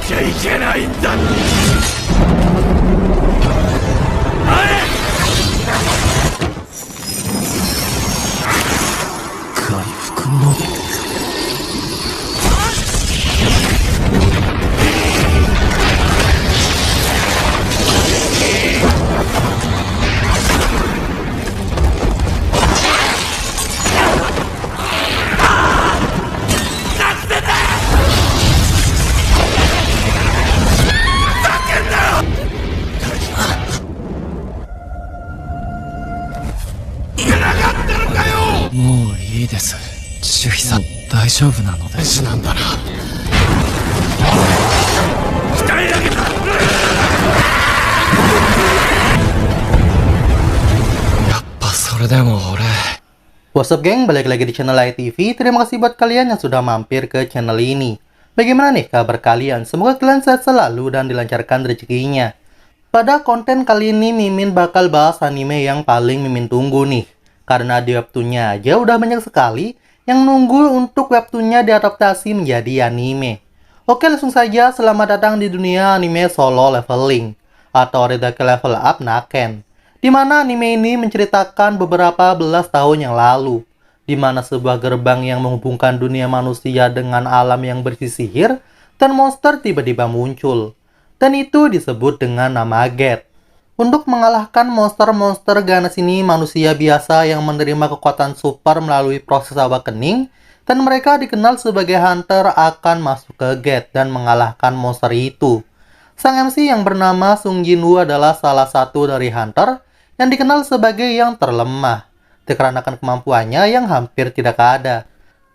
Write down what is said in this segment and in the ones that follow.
ちゃいけないんだ。回復モード。もういいです。周囲さん、大丈夫なので。死なんだな。鍛え上げた。やっぱそれでも俺。What's up geng, balik lagi di channel ITV. Terima kasih buat kalian yang sudah mampir ke channel ini. Bagaimana nih kabar kalian? Semoga kalian sehat selalu dan dilancarkan rezekinya. Pada konten kali ini Mimin bakal bahas anime yang paling Mimin tunggu nih. Karena di webtoonnya aja udah banyak sekali yang nunggu untuk webtoonnya diadaptasi menjadi anime. Oke, langsung saja, selamat datang di dunia anime Solo Leveling atau Redake Level Up Naken, di mana anime ini menceritakan beberapa belas tahun yang lalu, di mana sebuah gerbang yang menghubungkan dunia manusia dengan alam yang berisi sihir dan monster tiba-tiba muncul, dan itu disebut dengan nama Geth. Untuk mengalahkan monster-monster ganas ini, manusia biasa yang menerima kekuatan super melalui proses awakening, dan mereka dikenal sebagai hunter akan masuk ke Geth dan mengalahkan monster itu. Sang MC yang bernama Sung Jinwoo adalah salah satu dari hunter yang dikenal sebagai yang terlemah, dikarenakan kemampuannya yang hampir tidak ada.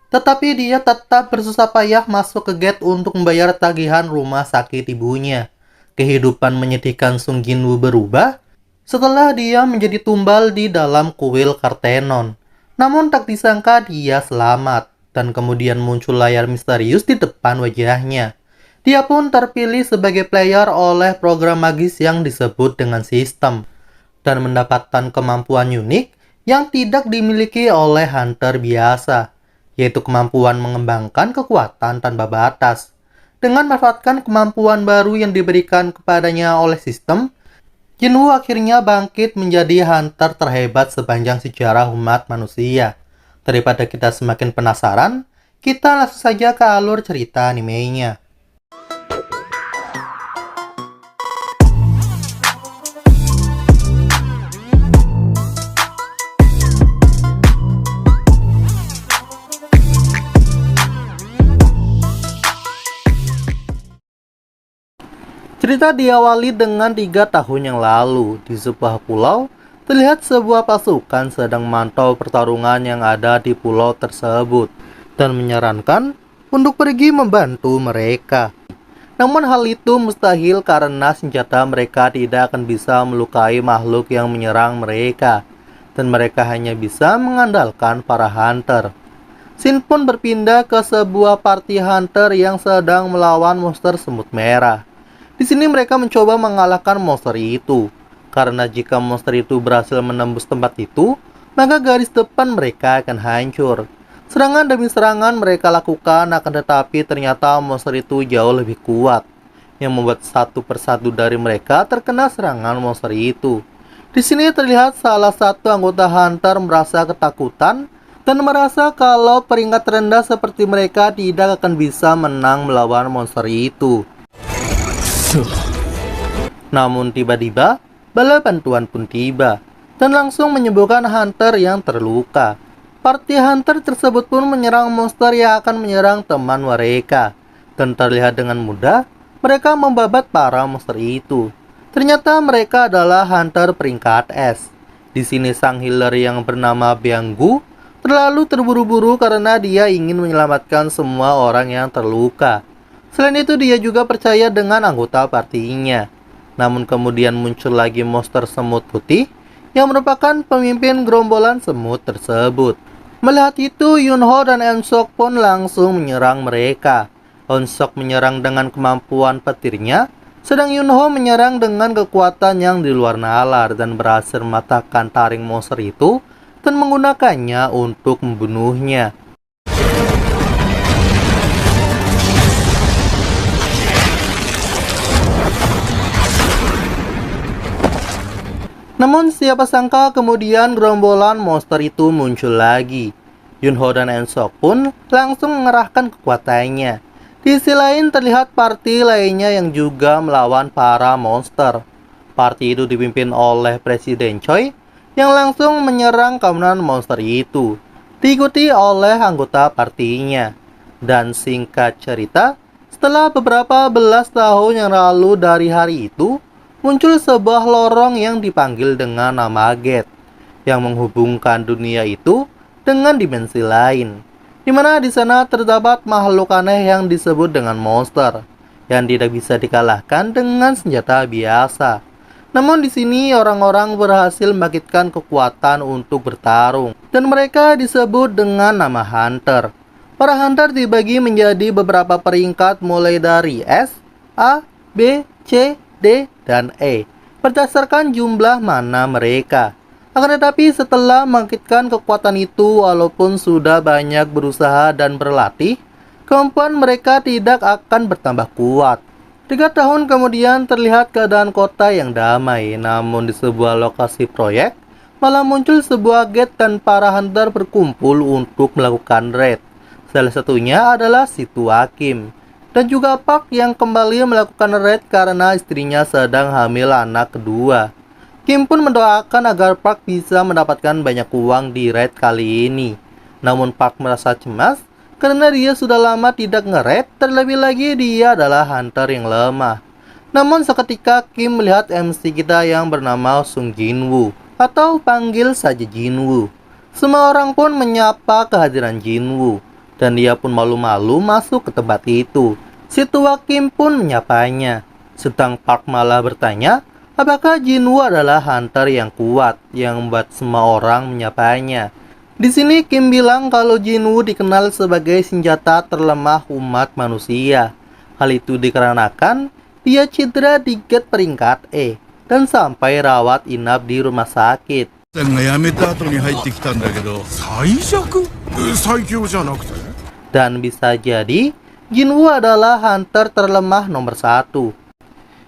Tetapi dia tetap bersusah payah masuk ke Geth untuk membayar tagihan rumah sakit ibunya. Kehidupan menyedihkan Sung Jinwoo berubah setelah dia menjadi tumbal di dalam kuil Kartenon. Namun tak disangka dia selamat, dan kemudian muncul layar misterius di depan wajahnya. Dia pun terpilih sebagai player oleh program magis yang disebut dengan sistem, dan mendapatkan kemampuan unik yang tidak dimiliki oleh hunter biasa, yaitu kemampuan mengembangkan kekuatan tanpa batas. Dengan memanfaatkan kemampuan baru yang diberikan kepadanya oleh sistem, Jinwoo akhirnya bangkit menjadi hunter terhebat sepanjang sejarah umat manusia. Daripada kita semakin penasaran, kita langsung saja ke alur cerita animenya. Cerita diawali dengan 3 tahun yang lalu. Di sebuah pulau, terlihat sebuah pasukan sedang memantau pertarungan yang ada di pulau tersebut dan menyarankan untuk pergi membantu mereka. Namun hal itu mustahil karena senjata mereka tidak akan bisa melukai makhluk yang menyerang mereka, dan mereka hanya bisa mengandalkan para hunter. Scene pun berpindah ke sebuah party hunter yang sedang melawan monster semut merah. Di sini mereka mencoba mengalahkan monster itu, karena jika monster itu berhasil menembus tempat itu, maka garis depan mereka akan hancur. Serangan demi serangan mereka lakukan, akan tetapi ternyata monster itu jauh lebih kuat, yang membuat satu persatu dari mereka terkena serangan monster itu. Di sini terlihat salah satu anggota hunter merasa ketakutan dan merasa kalau peringkat rendah seperti mereka tidak akan bisa menang melawan monster itu. Namun tiba-tiba, bala bantuan pun tiba, dan langsung menyembuhkan hunter yang terluka. Party hunter tersebut pun menyerang monster yang akan menyerang teman mereka, dan terlihat dengan mudah, mereka membabat para monster itu. Ternyata mereka adalah hunter peringkat S. Di sini sang healer yang bernama Byanggu terlalu terburu-buru karena dia ingin menyelamatkan semua orang yang terluka. Selain itu dia juga percaya dengan anggota partinya. Namun kemudian muncul lagi monster semut putih yang merupakan pemimpin gerombolan semut tersebut. Melihat itu, Yunho dan Eun-sok pun langsung menyerang mereka. Eun-sok menyerang dengan kemampuan petirnya, sedang Yunho menyerang dengan kekuatan yang di luar nalar dan berhasil mematahkan taring monster itu dan menggunakannya untuk membunuhnya. Namun siapa sangka kemudian gerombolan monster itu muncul lagi. Yunho dan Ensok pun langsung mengerahkan kekuatannya. Di sisi lain terlihat party lainnya yang juga melawan para monster. Party itu dipimpin oleh Presiden Choi yang langsung menyerang kawanan monster itu, diikuti oleh anggota partinya. Dan singkat cerita, setelah beberapa belas tahun yang lalu dari hari itu, muncul sebuah lorong yang dipanggil dengan nama Gate, yang menghubungkan dunia itu dengan dimensi lain, di mana di sana terdapat makhluk aneh yang disebut dengan monster, yang tidak bisa dikalahkan dengan senjata biasa. Namun di sini orang-orang berhasil membangkitkan kekuatan untuk bertarung, dan mereka disebut dengan nama Hunter. Para Hunter dibagi menjadi beberapa peringkat mulai dari S, A, B, C, D, dan E, berdasarkan jumlah mana mereka. Akan tetapi setelah membangkitkan kekuatan itu, walaupun sudah banyak berusaha dan berlatih, kemampuan mereka tidak akan bertambah kuat. 3 tahun kemudian terlihat keadaan kota yang damai, namun di sebuah lokasi proyek malah muncul sebuah gate dan para hunter berkumpul untuk melakukan raid. Salah satunya adalah Situ Hakim dan juga Park yang kembali melakukan raid karena istrinya sedang hamil anak kedua. Kim pun mendoakan agar Park bisa mendapatkan banyak uang di raid kali ini. Namun Park merasa cemas karena dia sudah lama tidak nge-raid, terlebih lagi dia adalah hunter yang lemah. Namun seketika Kim melihat MC kita yang bernama Sung Jinwoo, atau panggil saja Jinwoo. Semua orang pun menyapa kehadiran Jinwoo, dan dia pun malu-malu masuk ke tempat itu. Situ Hakim pun menyapanya. Sedang Park malah bertanya, apakah Jinwoo adalah hunter yang kuat yang membuat semua orang menyapanya. Di sini Kim bilang kalau Jinwoo dikenal sebagai senjata terlemah umat manusia. Hal itu dikarenakan dia cedera di gate peringkat E dan sampai rawat inap di rumah sakit. Dan bisa jadi Jinwoo adalah hunter terlemah nomor 1,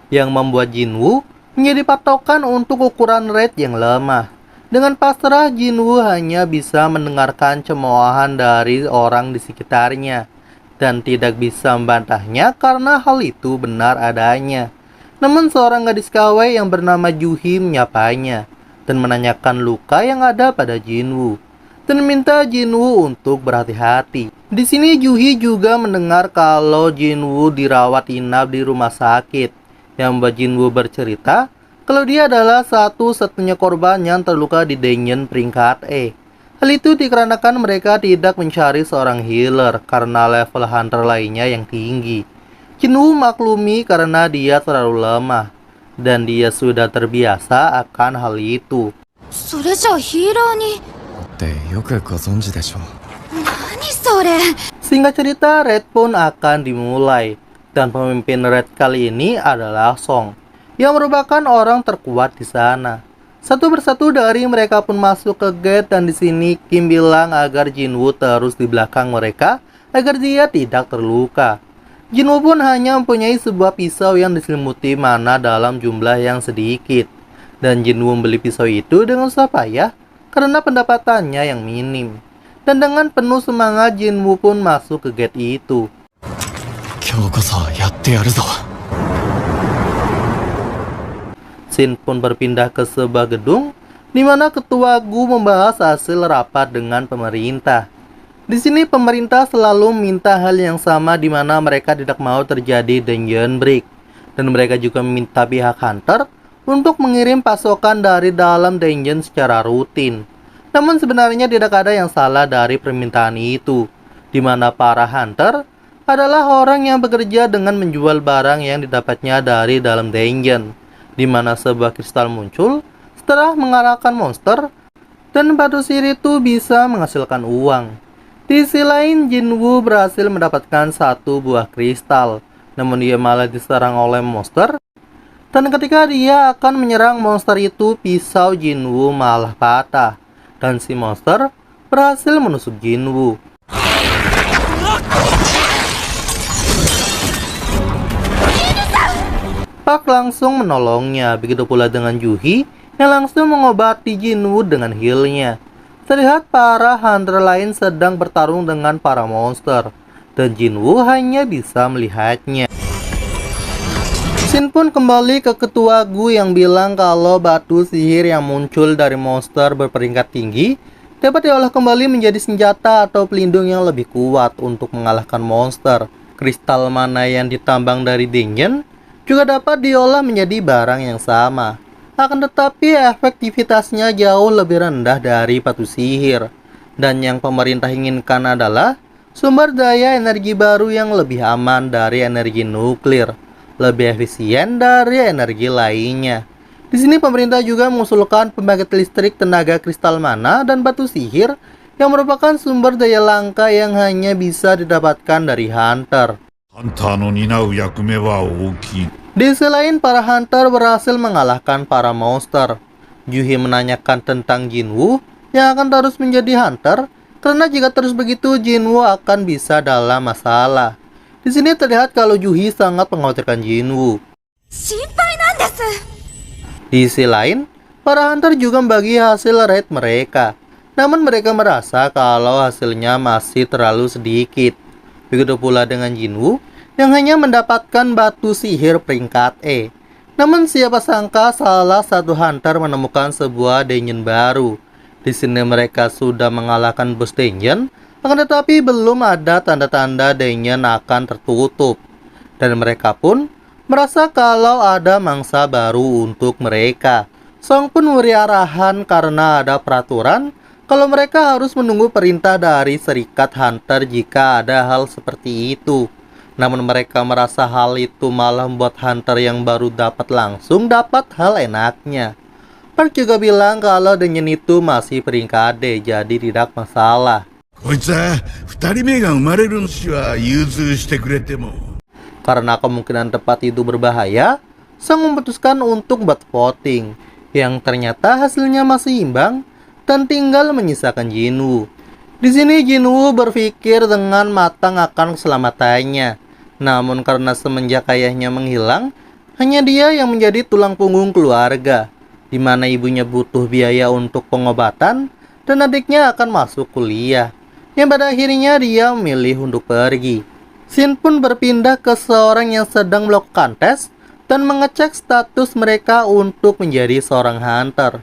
yang membuat Jinwoo menjadi patokan untuk ukuran raid yang lemah. Dengan pasrah, Jinwoo hanya bisa mendengarkan cemoohan dari orang di sekitarnya dan tidak bisa membantahnya karena hal itu benar adanya. Namun seorang gadis KW yang bernama Juhi menyapanya dan menanyakan luka yang ada pada Jinwoo dan minta Jinwoo untuk berhati-hati. Di sini Juhi juga mendengar kalau Jinwoo dirawat inap di rumah sakit, yang membuat Jinwoo bercerita kalau dia adalah satu-satunya korban yang terluka di dungeon peringkat E. Hal itu dikarenakan mereka tidak mencari seorang healer karena level hunter lainnya yang tinggi. Jinwoo maklumi karena dia terlalu lemah, dan dia sudah terbiasa akan hal itu. Singkat cerita, raid pun akan dimulai, dan pemimpin raid kali ini adalah Song, yang merupakan orang terkuat di sana. Satu persatu dari mereka pun masuk ke gate, dan di sini Kim bilang agar Jinwoo terus di belakang mereka agar dia tidak terluka. Jinwoo pun hanya mempunyai sebuah pisau yang diselimuti mana dalam jumlah yang sedikit, dan Jinwoo membeli pisau itu dengan susah payah karena pendapatannya yang minim. Dan dengan penuh semangat Jinwoo pun masuk ke gate itu. Scene pun berpindah ke sebuah gedung di mana Ketua Gu membahas hasil rapat dengan pemerintah. Di sini pemerintah selalu minta hal yang sama, di mana mereka tidak mau terjadi dungeon break, dan mereka juga meminta pihak hunter untuk mengirim pasokan dari dalam dungeon secara rutin. Namun sebenarnya tidak ada yang salah dari permintaan itu, di mana para hunter adalah orang yang bekerja dengan menjual barang yang didapatnya dari dalam dungeon, di mana sebuah kristal muncul setelah mengalahkan monster, dan batu sihir itu bisa menghasilkan uang. Di sisi lain, Jinwoo berhasil mendapatkan satu buah kristal, namun dia malah diserang oleh monster, dan ketika dia akan menyerang monster itu, pisau Jinwoo malah patah, dan si monster berhasil menusuk Jinwoo. Park langsung menolongnya, begitu pula dengan Juhi yang langsung mengobati Jinwoo dengan heal-nya. Terlihat para hunter lain sedang bertarung dengan para monster, dan Jinwoo hanya bisa melihatnya. Shin pun kembali ke ketua Gu yang bilang kalau batu sihir yang muncul dari monster berperingkat tinggi dapat diolah kembali menjadi senjata atau pelindung yang lebih kuat untuk mengalahkan monster. Kristal mana yang ditambang dari dungeon juga dapat diolah menjadi barang yang sama. Akan tetapi efektivitasnya jauh lebih rendah dari batu sihir. Dan yang pemerintah inginkan adalah sumber daya energi baru yang lebih aman dari energi nuklir, lebih efisien dari energi lainnya. Di sini pemerintah juga mengusulkan pembangkit listrik tenaga kristal mana dan batu sihir yang merupakan sumber daya langka yang hanya bisa didapatkan dari hunter. Di sisi lain, para hunter berhasil mengalahkan para monster. Yuhi menanyakan tentang Jinwoo yang akan terus menjadi hunter, karena jika terus begitu Jinwoo akan bisa dalam masalah. Di sini terlihat kalau Yuhi sangat mengkhawatirkan Jinwoo. Di sisi lain, para hunter juga membagi hasil raid mereka. Namun mereka merasa kalau hasilnya masih terlalu sedikit. Begitu pula dengan Jinwoo yang hanya mendapatkan batu sihir peringkat E. Namun siapa sangka salah satu hunter menemukan sebuah dungeon baru. Di sini mereka sudah mengalahkan bos dungeon, akan tetapi belum ada tanda-tanda dungeon akan tertutup. Dan mereka pun merasa kalau ada mangsa baru untuk mereka. Song pun memberi arahan karena ada peraturan kalau mereka harus menunggu perintah dari serikat hunter jika ada hal seperti itu. Namun mereka merasa hal itu malah membuat hunter yang baru langsung dapat hal enaknya. Park juga bilang kalau dungeon itu masih peringkat D, jadi tidak masalah. Karena kemungkinan tempat itu berbahaya, Sang memutuskan untuk buat voting, yang ternyata hasilnya masih imbang dan tinggal menyisakan Jinwoo. Di sini Jinwoo berpikir dengan matang akan keselamatannya. Namun karena semenjak ayahnya menghilang, hanya dia yang menjadi tulang punggung keluarga, di mana ibunya butuh biaya untuk pengobatan dan adiknya akan masuk kuliah, yang pada akhirnya dia memilih untuk pergi. Shin pun berpindah ke seorang yang sedang melakukan tes dan mengecek status mereka untuk menjadi seorang hunter.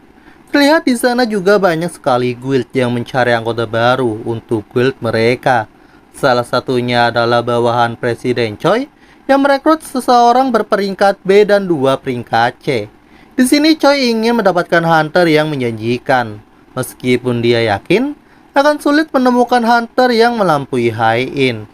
Terlihat di sana juga banyak sekali guild yang mencari anggota baru untuk guild mereka. Salah satunya adalah bawahan Presiden Choi yang merekrut seseorang berperingkat B dan 2 peringkat C. Di sini Choi ingin mendapatkan hunter yang menjanjikan, meskipun dia yakin akan sulit menemukan hunter yang melampaui high-in.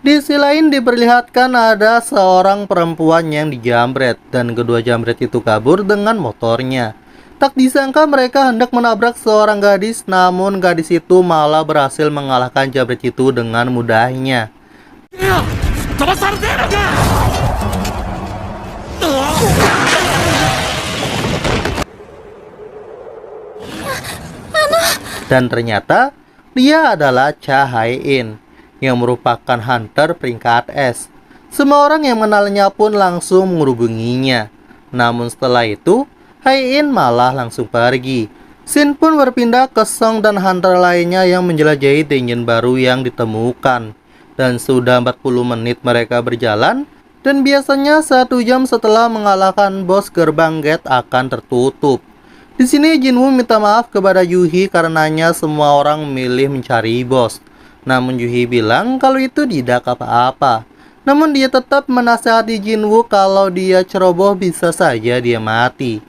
Di sisi lain diperlihatkan ada seorang perempuan yang dijamret dan kedua jamret itu kabur dengan motornya. Tak disangka mereka hendak menabrak seorang gadis, namun gadis itu malah berhasil mengalahkan jamret itu dengan mudahnya. Dan ternyata dia adalah Cha Hai-in yang merupakan hunter peringkat S. Semua orang yang mengenalnya pun langsung menghubunginya. Namun setelah itu, Hai-in malah langsung pergi. Shin pun berpindah ke Song dan hunter lainnya yang menjelajahi dungeon baru yang ditemukan. Dan sudah 40 menit mereka berjalan, dan biasanya 1 jam setelah mengalahkan bos gerbang gate akan tertutup. Di sini Jinwoo minta maaf kepada Yuhi karenanya semua orang memilih mencari bos. Namun Yuhi bilang kalau itu tidak apa-apa. Namun dia tetap menasihati Jinwoo kalau dia ceroboh bisa saja dia mati.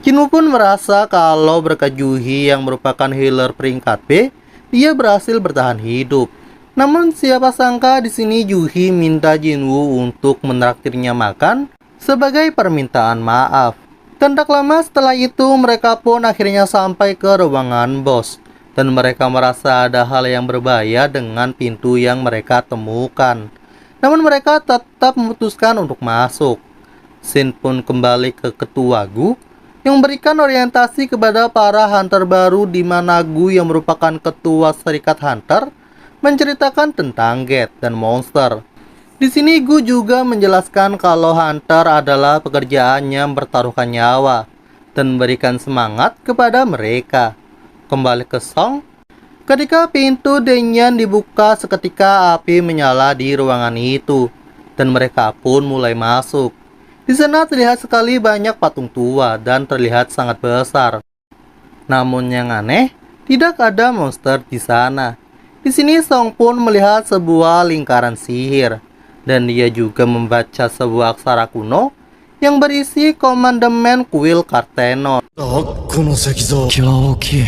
Jinwoo pun merasa kalau berkat Yuhi yang merupakan healer peringkat B, dia berhasil bertahan hidup. Namun siapa sangka di sini Yuhi minta Jinwoo untuk menraktirnya makan sebagai permintaan maaf. Dan tak lama setelah itu mereka pun akhirnya sampai ke ruangan bos. Dan mereka merasa ada hal yang berbahaya dengan pintu yang mereka temukan. Namun mereka tetap memutuskan untuk masuk. Shin pun kembali ke ketua Gu yang memberikan orientasi kepada para hunter baru, di mana Gu yang merupakan ketua serikat hunter menceritakan tentang gate dan monster. Di sini Gu juga menjelaskan kalau hunter adalah pekerjaan yang bertaruhkan nyawa dan memberikan semangat kepada mereka. Kembali ke Song, ketika pintu Denyan dibuka seketika api menyala di ruangan itu dan mereka pun mulai masuk. Di sana terlihat sekali banyak patung tua dan terlihat sangat besar. Namun yang aneh, tidak ada monster di sana. Di sini Song pun melihat sebuah lingkaran sihir dan dia juga membaca sebuah aksara kuno yang berisi komandemen kuil Kartenon. この石像気は大きい。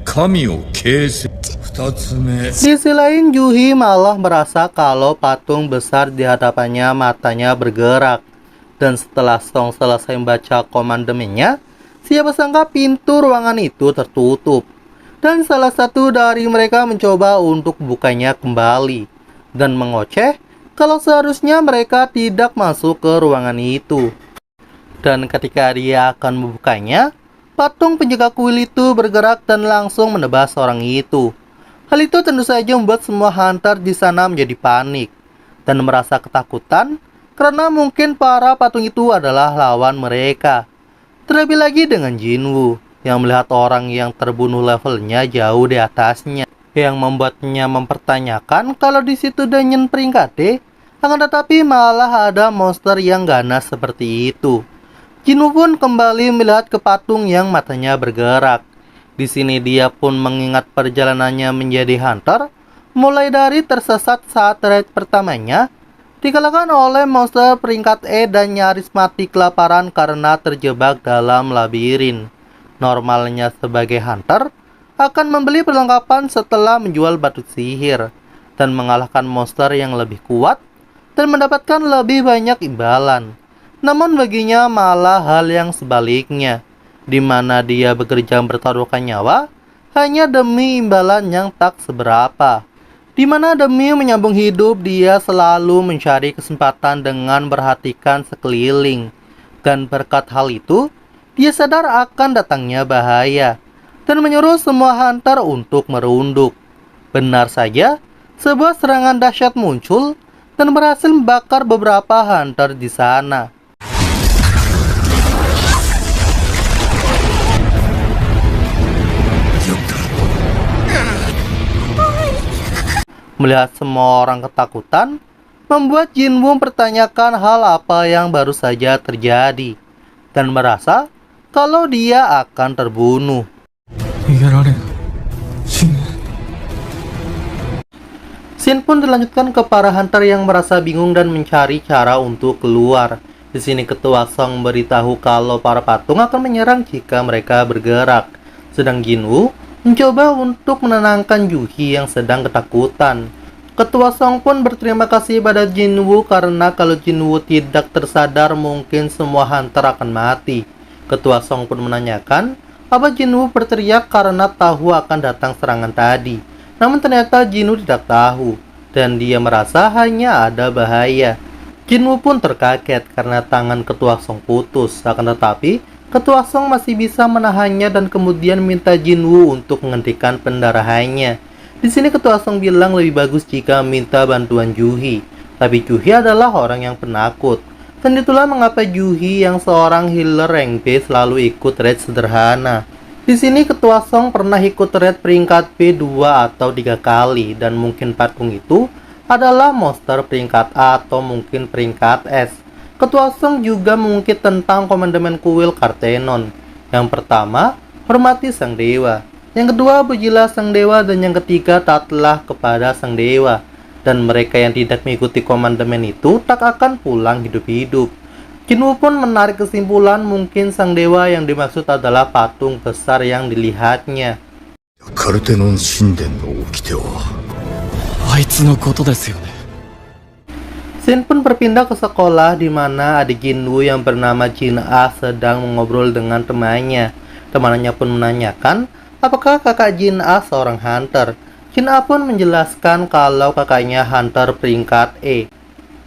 神を形成。二つ目。 Di sisi lain, Juhi malah merasa kalau patung besar di hadapannya matanya bergerak. Dan setelah Song selesai membaca komandemennya, siapa sangka pintu ruangan itu tertutup. Dan salah satu dari mereka mencoba untuk membukanya kembali. Dan mengoceh kalau seharusnya mereka tidak masuk ke ruangan itu. Dan ketika dia akan membukanya, patung penjaga kuil itu bergerak dan langsung menebas orang itu. Hal itu tentu saja membuat semua hunter di sana menjadi panik dan merasa ketakutan karena mungkin para patung itu adalah lawan mereka. Terlebih lagi dengan Jinwoo yang melihat orang yang terbunuh levelnya jauh di atasnya, yang membuatnya mempertanyakan kalau di situ Denyen peringkat D, akan tetapi malah ada monster yang ganas seperti itu. Jinwoo pun kembali melihat ke patung yang matanya bergerak. Di sini dia pun mengingat perjalanannya menjadi hunter, mulai dari tersesat saat raid pertamanya, dikalahkan oleh monster peringkat E dan nyaris mati kelaparan karena terjebak dalam labirin. Normalnya sebagai hunter, akan membeli perlengkapan setelah menjual batu sihir, dan mengalahkan monster yang lebih kuat, dan mendapatkan lebih banyak imbalan. Namun baginya malah hal yang sebaliknya, di mana dia bekerja bertaruhkan nyawa, hanya demi imbalan yang tak seberapa. Di mana demi menyambung hidup dia selalu mencari kesempatan dengan perhatikan sekeliling. Dan berkat hal itu, dia sadar akan datangnya bahaya dan menyuruh semua hunter untuk merunduk. Benar saja, sebuah serangan dahsyat muncul dan berhasil membakar beberapa hunter di sana. Melihat semua orang ketakutan, membuat Jinwoo mempertanyakan hal apa yang baru saja terjadi, dan merasa kalau dia akan terbunuh. Scene pun dilanjutkan ke para hunter yang merasa bingung dan mencari cara untuk keluar. Di sini ketua Song memberitahu kalau para patung akan menyerang jika mereka bergerak, sedang Jinwoo mencoba untuk menenangkan Juhi yang sedang ketakutan. Ketua Song pun berterima kasih pada Jinwoo karena kalau Jinwoo tidak tersadar mungkin semua hunter akan mati. Ketua Song pun menanyakan apa Jinwoo berteriak karena tahu akan datang serangan tadi. Namun ternyata Jinwoo tidak tahu dan dia merasa hanya ada bahaya. Jinwoo pun terkaget karena tangan Ketua Song putus, akan tetapi Ketua Song masih bisa menahannya dan kemudian minta Jinwoo untuk menghentikan pendarahannya. Di sini Ketua Song bilang lebih bagus jika minta bantuan Juhi, tapi Juhi adalah orang yang penakut. Dan itulah mengapa Juhi yang seorang healer rank B selalu ikut raid sederhana. Di sini Ketua Song pernah ikut raid peringkat B 2 atau 3 kali dan mungkin patung itu adalah monster peringkat A atau mungkin peringkat S. Ketua Song juga mengungkit tentang komandemen kuil Kartenon. Yang pertama, hormati sang dewa. Yang kedua, pujilah sang dewa. Dan yang ketiga, taatlah kepada sang dewa. Dan mereka yang tidak mengikuti komandemen itu tak akan pulang hidup-hidup. Jinwoo pun menarik kesimpulan mungkin sang dewa yang dimaksud adalah patung besar yang dilihatnya. カルテノン神殿の掟はあいつのことですよね。 Shin pun berpindah ke sekolah di mana adik Jinwoo yang bernama Jin Ah sedang mengobrol dengan temannya. Temannya pun menanyakan apakah kakak Jin Ah seorang hunter. Jin Ah pun menjelaskan kalau kakaknya hunter peringkat E.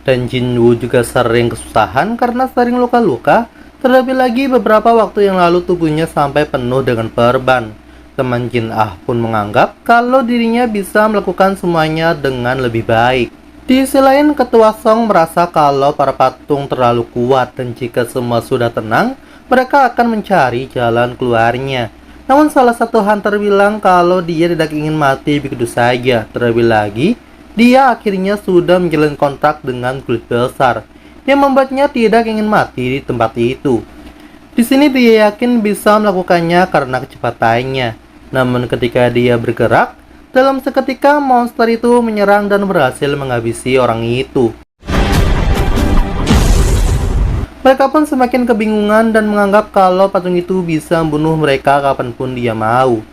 Dan Jinwoo juga sering kesusahan karena sering luka-luka. Terlebih lagi beberapa waktu yang lalu tubuhnya sampai penuh dengan perban. Teman Jin Ah pun menganggap kalau dirinya bisa melakukan semuanya dengan lebih baik. Di sisi lain, Ketua Song merasa kalau para patung terlalu kuat dan jika semua sudah tenang, mereka akan mencari jalan keluarnya. Namun salah satu hunter bilang kalau dia tidak ingin mati begitu saja. Terlebih lagi, dia akhirnya sudah menjalin kontrak dengan kulit besar yang membuatnya tidak ingin mati di tempat itu. Di sini dia yakin bisa melakukannya karena kecepatannya. Namun ketika dia bergerak, dalam seketika monster itu menyerang dan berhasil menghabisi orang itu. Mereka pun semakin kebingungan dan menganggap kalau patung itu bisa membunuh mereka kapanpun dia mau.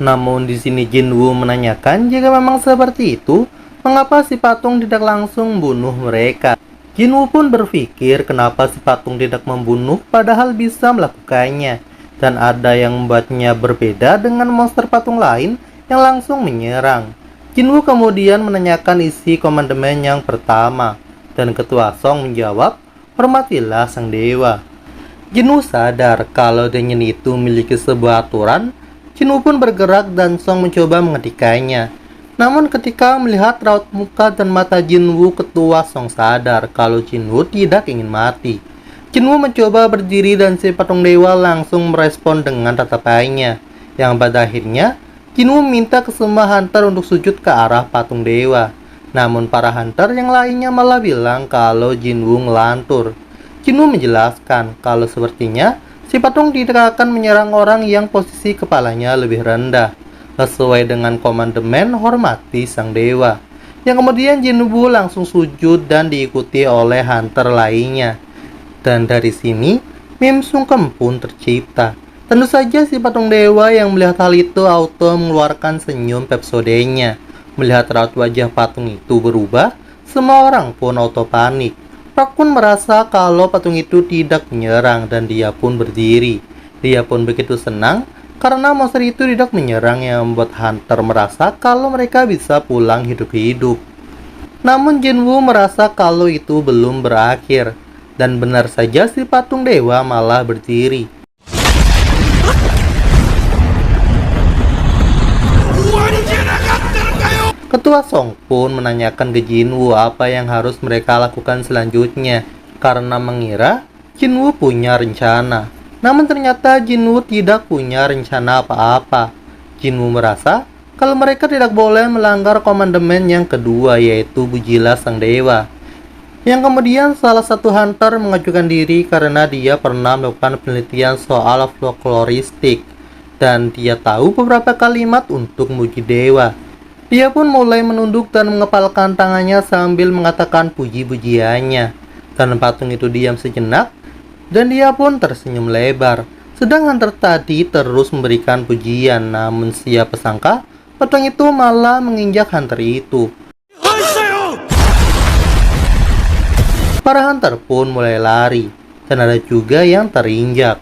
Namun di sini Jinwoo menanyakan jika memang seperti itu, mengapa si patung tidak langsung membunuh mereka. Jinwoo pun berpikir kenapa si patung tidak membunuh padahal bisa melakukannya. Dan ada yang membuatnya berbeda dengan monster patung lain yang langsung menyerang. Jinwoo kemudian menanyakan isi komandemen yang pertama, dan Ketua Song menjawab, hormatilah sang dewa. Jinwoo sadar kalau dengan itu memiliki sebuah aturan. Jinwoo pun bergerak dan Song mencoba menghentikannya. Namun ketika melihat raut muka dan mata Jinwoo, Ketua Song sadar kalau Jinwoo tidak ingin mati. Jinwoo mencoba berdiri dan si patung dewa langsung merespon dengan tatapannya, yang pada akhirnya Jinwoo minta ke semua hunter untuk sujud ke arah patung dewa. Namun para hunter yang lainnya malah bilang kalau Jinwoo ngelantur. Jinwoo menjelaskan kalau sepertinya si patung tidak akan menyerang orang yang posisi kepalanya lebih rendah, sesuai dengan komandemen hormati sang dewa. Yang kemudian Jinwoo langsung sujud dan diikuti oleh hunter lainnya. Dan dari sini meme sungkem pun tercipta. Tentu saja si patung dewa yang melihat hal itu auto mengeluarkan senyum pepsodenya. Melihat raut wajah patung itu berubah, semua orang pun auto panik. Park pun merasa kalau patung itu tidak menyerang dan dia pun berdiri. Dia pun begitu senang karena monster itu tidak menyerang yang membuat hunter merasa kalau mereka bisa pulang hidup-hidup. Namun Jinwoo merasa kalau itu belum berakhir. Dan benar saja si patung dewa malah berdiri. Ketua Song pun menanyakan ke Jinwoo apa yang harus mereka lakukan selanjutnya karena mengira Jinwoo punya rencana. Namun ternyata Jinwoo tidak punya rencana apa-apa. Jinwoo merasa kalau mereka tidak boleh melanggar komandemen yang kedua, yaitu pujilah sang dewa. Yang kemudian salah satu hunter mengajukan diri karena dia pernah melakukan penelitian soal folkloristik dan dia tahu beberapa kalimat untuk memuji dewa. Dia pun mulai menunduk dan mengepalkan tangannya sambil mengatakan puji-pujiannya. Dan patung itu diam sejenak, dan dia pun tersenyum lebar. Sedang hunter tadi terus memberikan pujian, namun siapa sangka patung itu malah menginjak hunter itu. Para hunter pun mulai lari, dan ada juga yang terinjak.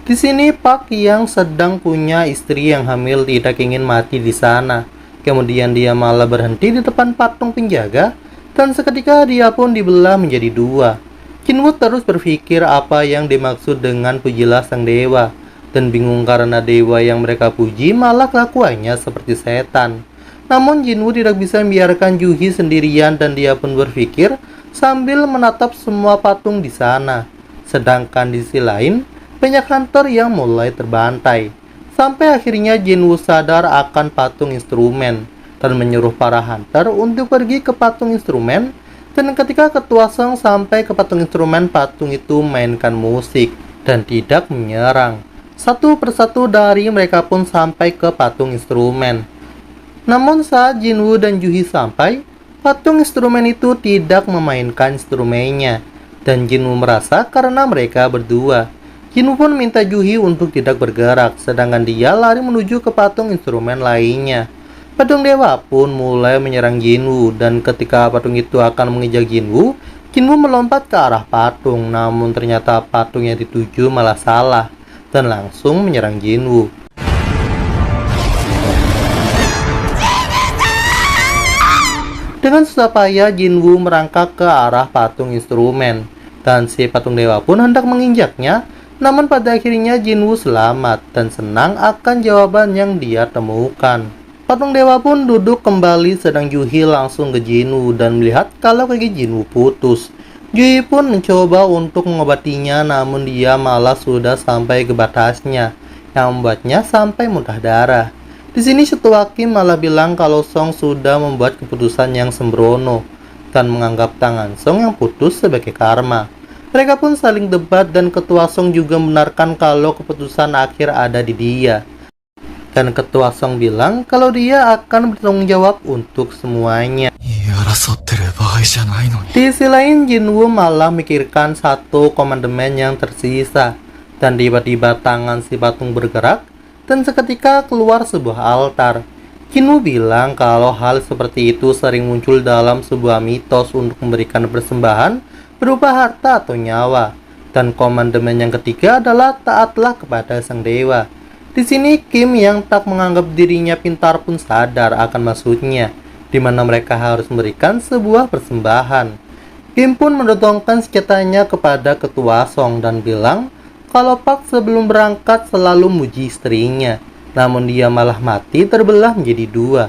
Di sini Park yang sedang punya istri yang hamil tidak ingin mati di sana. Kemudian dia malah berhenti di depan patung penjaga, dan seketika dia pun dibelah menjadi dua. Jinwoo terus berpikir apa yang dimaksud dengan pujilah sang dewa, dan bingung karena dewa yang mereka puji malah kelakuannya seperti setan. Namun Jinwoo tidak bisa membiarkan Juhi sendirian dan dia pun berpikir sambil menatap semua patung di sana. Sedangkan di sisi lain, banyak hunter yang mulai terbantai. Sampai akhirnya Jinwoo sadar akan patung instrumen dan menyuruh para hunter untuk pergi ke patung instrumen. Dan ketika Ketua Song sampai ke patung instrumen, patung itu mainkan musik dan tidak menyerang. Satu persatu dari mereka pun sampai ke patung instrumen. Namun saat Jinwoo dan Juhi sampai, patung instrumen itu tidak memainkan instrumennya. Dan Jinwoo merasa karena mereka berdua. Jinwoo pun minta Juhi untuk tidak bergerak, sedangkan dia lari menuju ke patung instrumen lainnya. Patung dewa pun mulai menyerang Jinwoo, dan ketika patung itu akan mengejar Jinwoo, Jinwoo melompat ke arah patung, namun ternyata patung yang dituju malah salah, dan langsung menyerang Jinwoo. Dengan susah payah Jinwoo merangkak ke arah patung instrumen, dan si patung dewa pun hendak menginjaknya. Namun pada akhirnya Jinwoo selamat dan senang akan jawaban yang dia temukan. Patung dewa pun duduk kembali sedang Juhi langsung ke Jinwoo dan melihat kalau kaki Jinwoo putus. Juhi pun mencoba untuk mengobatinya namun dia malah sudah sampai ke batasnya yang membuatnya sampai muntah darah. Di sini Ketua Kim malah bilang kalau Song sudah membuat keputusan yang sembrono dan menganggap tangan Song yang putus sebagai karma. Mereka pun saling debat dan Ketua Song juga membenarkan kalau keputusan akhir ada di dia. Dan Ketua Song bilang kalau dia akan bertanggung jawab untuk semuanya. 争ってる場合じゃないのに。 Di sisi lain, Jinwoo malah mikirkan satu komandemen yang tersisa. Dan tiba-tiba tangan si patung bergerak dan seketika keluar sebuah altar. Jinwoo bilang kalau hal seperti itu sering muncul dalam sebuah mitos untuk memberikan persembahan berupa harta atau nyawa. Dan komandemen yang ketiga adalah taatlah kepada sang dewa. Di sini Kim yang tak menganggap dirinya pintar pun sadar akan maksudnya, di mana mereka harus memberikan sebuah persembahan. Kim pun mendotongkan senjatanya kepada Ketua Song dan bilang kalau Park sebelum berangkat selalu muji istrinya, namun dia malah mati terbelah menjadi dua,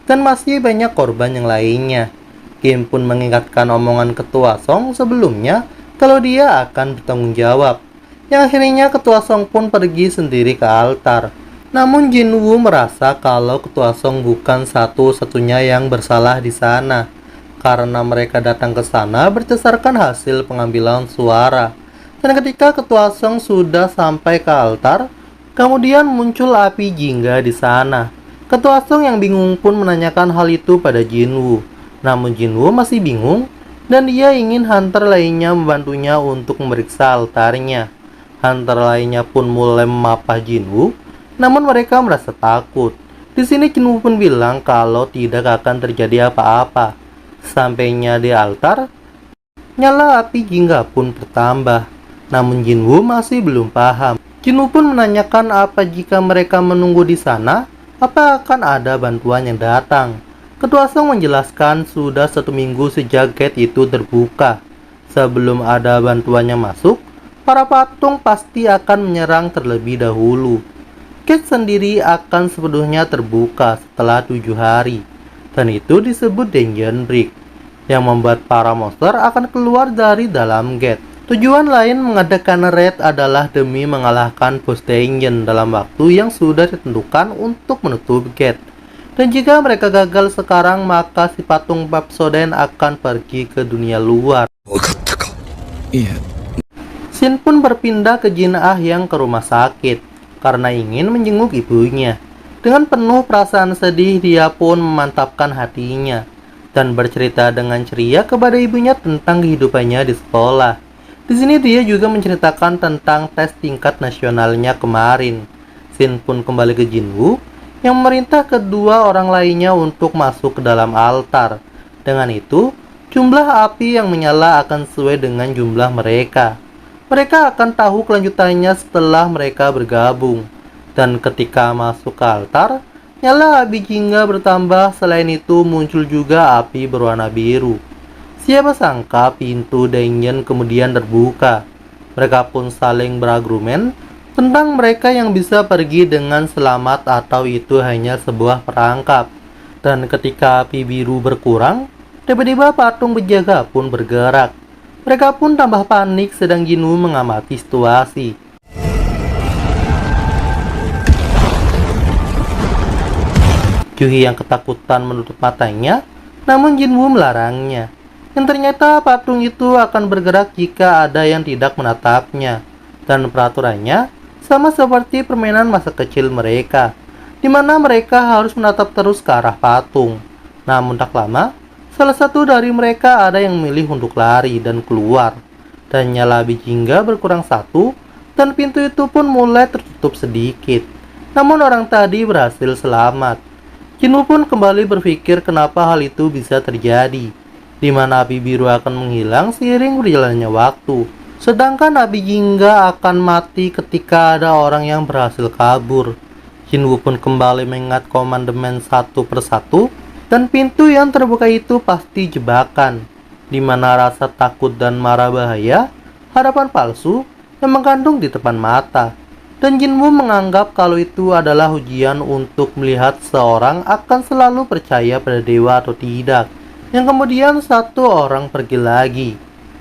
dan masih banyak korban yang lainnya. Kim pun mengingatkan omongan Ketua Song sebelumnya kalau dia akan bertanggung jawab. Yang akhirnya Ketua Song pun pergi sendiri ke altar. Namun Jinwoo merasa kalau Ketua Song bukan satu-satunya yang bersalah di sana, karena mereka datang ke sana berdasarkan hasil pengambilan suara. Dan ketika Ketua Song sudah sampai ke altar, kemudian muncul api jingga di sana. Ketua Song yang bingung pun menanyakan hal itu pada Jinwoo. Namun Jinwoo masih bingung dan dia ingin hunter lainnya membantunya untuk memeriksa altarnya. Hunter lainnya pun mulai memapah Jinwoo, namun mereka merasa takut. Di sini Jinwoo pun bilang kalau tidak akan terjadi apa-apa. Sampainya di altar, nyala api jingga pun bertambah. Namun Jinwoo masih belum paham. Jinwoo pun menanyakan apa jika mereka menunggu di sana, apa akan ada bantuan yang datang. Ketua Song menjelaskan sudah 1 minggu sejak gate itu terbuka. Sebelum ada bantuannya masuk, para patung pasti akan menyerang terlebih dahulu. Gate sendiri akan sepenuhnya terbuka setelah 7 hari, dan itu disebut Dungeon Break, yang membuat para monster akan keluar dari dalam gate. Tujuan lain mengadakan raid adalah demi mengalahkan bos dungeon dalam waktu yang sudah ditentukan untuk menutup gate. Dan jika mereka gagal sekarang, maka si patung Papsoden akan pergi ke dunia luar. 分かったか。いえ、 Shin pun berpindah ke Jin Ah yang ke rumah sakit karena ingin menjenguk ibunya. Dengan penuh perasaan sedih, dia pun memantapkan hatinya dan bercerita dengan ceria kepada ibunya tentang kehidupannya di sekolah. Di sini dia juga menceritakan tentang tes tingkat nasionalnya kemarin. Shin pun kembali ke Jinwoo yang memerintah kedua orang lainnya untuk masuk ke dalam altar. Dengan itu, jumlah api yang menyala akan sesuai dengan jumlah mereka. Mereka akan tahu kelanjutannya setelah mereka bergabung. Dan ketika masuk ke altar, nyala api jingga bertambah. Selain itu muncul juga api berwarna biru. Siapa sangka pintu dungeon kemudian terbuka. Mereka pun saling berargumen tentang mereka yang bisa pergi dengan selamat atau itu hanya sebuah perangkap. Dan ketika api biru berkurang, tiba-tiba patung penjaga pun bergerak. Mereka pun tambah panik sedang Jinwoo mengamati situasi. Juhi yang ketakutan menutup matanya, namun Jinwoo melarangnya. Dan ternyata patung itu akan bergerak jika ada yang tidak menatapnya. Dan peraturannya sama seperti permainan masa kecil mereka, di mana mereka harus menatap terus ke arah patung. Namun tak lama, salah satu dari mereka ada yang memilih untuk lari dan keluar. Dan nyala api jingga berkurang 1, dan pintu itu pun mulai tertutup sedikit. Namun orang tadi berhasil selamat. Jinwoo pun kembali berpikir kenapa hal itu bisa terjadi, di mana api biru akan menghilang seiring berjalannya waktu. Sedangkan api jingga akan mati ketika ada orang yang berhasil kabur. Jinwoo pun kembali mengingat komandemen satu persatu, dan pintu yang terbuka itu pasti jebakan, di mana rasa takut dan marah bahaya, harapan palsu yang mengandung di depan mata. Dan Jinwoo menganggap kalau itu adalah ujian untuk melihat seorang akan selalu percaya pada dewa atau tidak. Yang kemudian satu orang pergi lagi.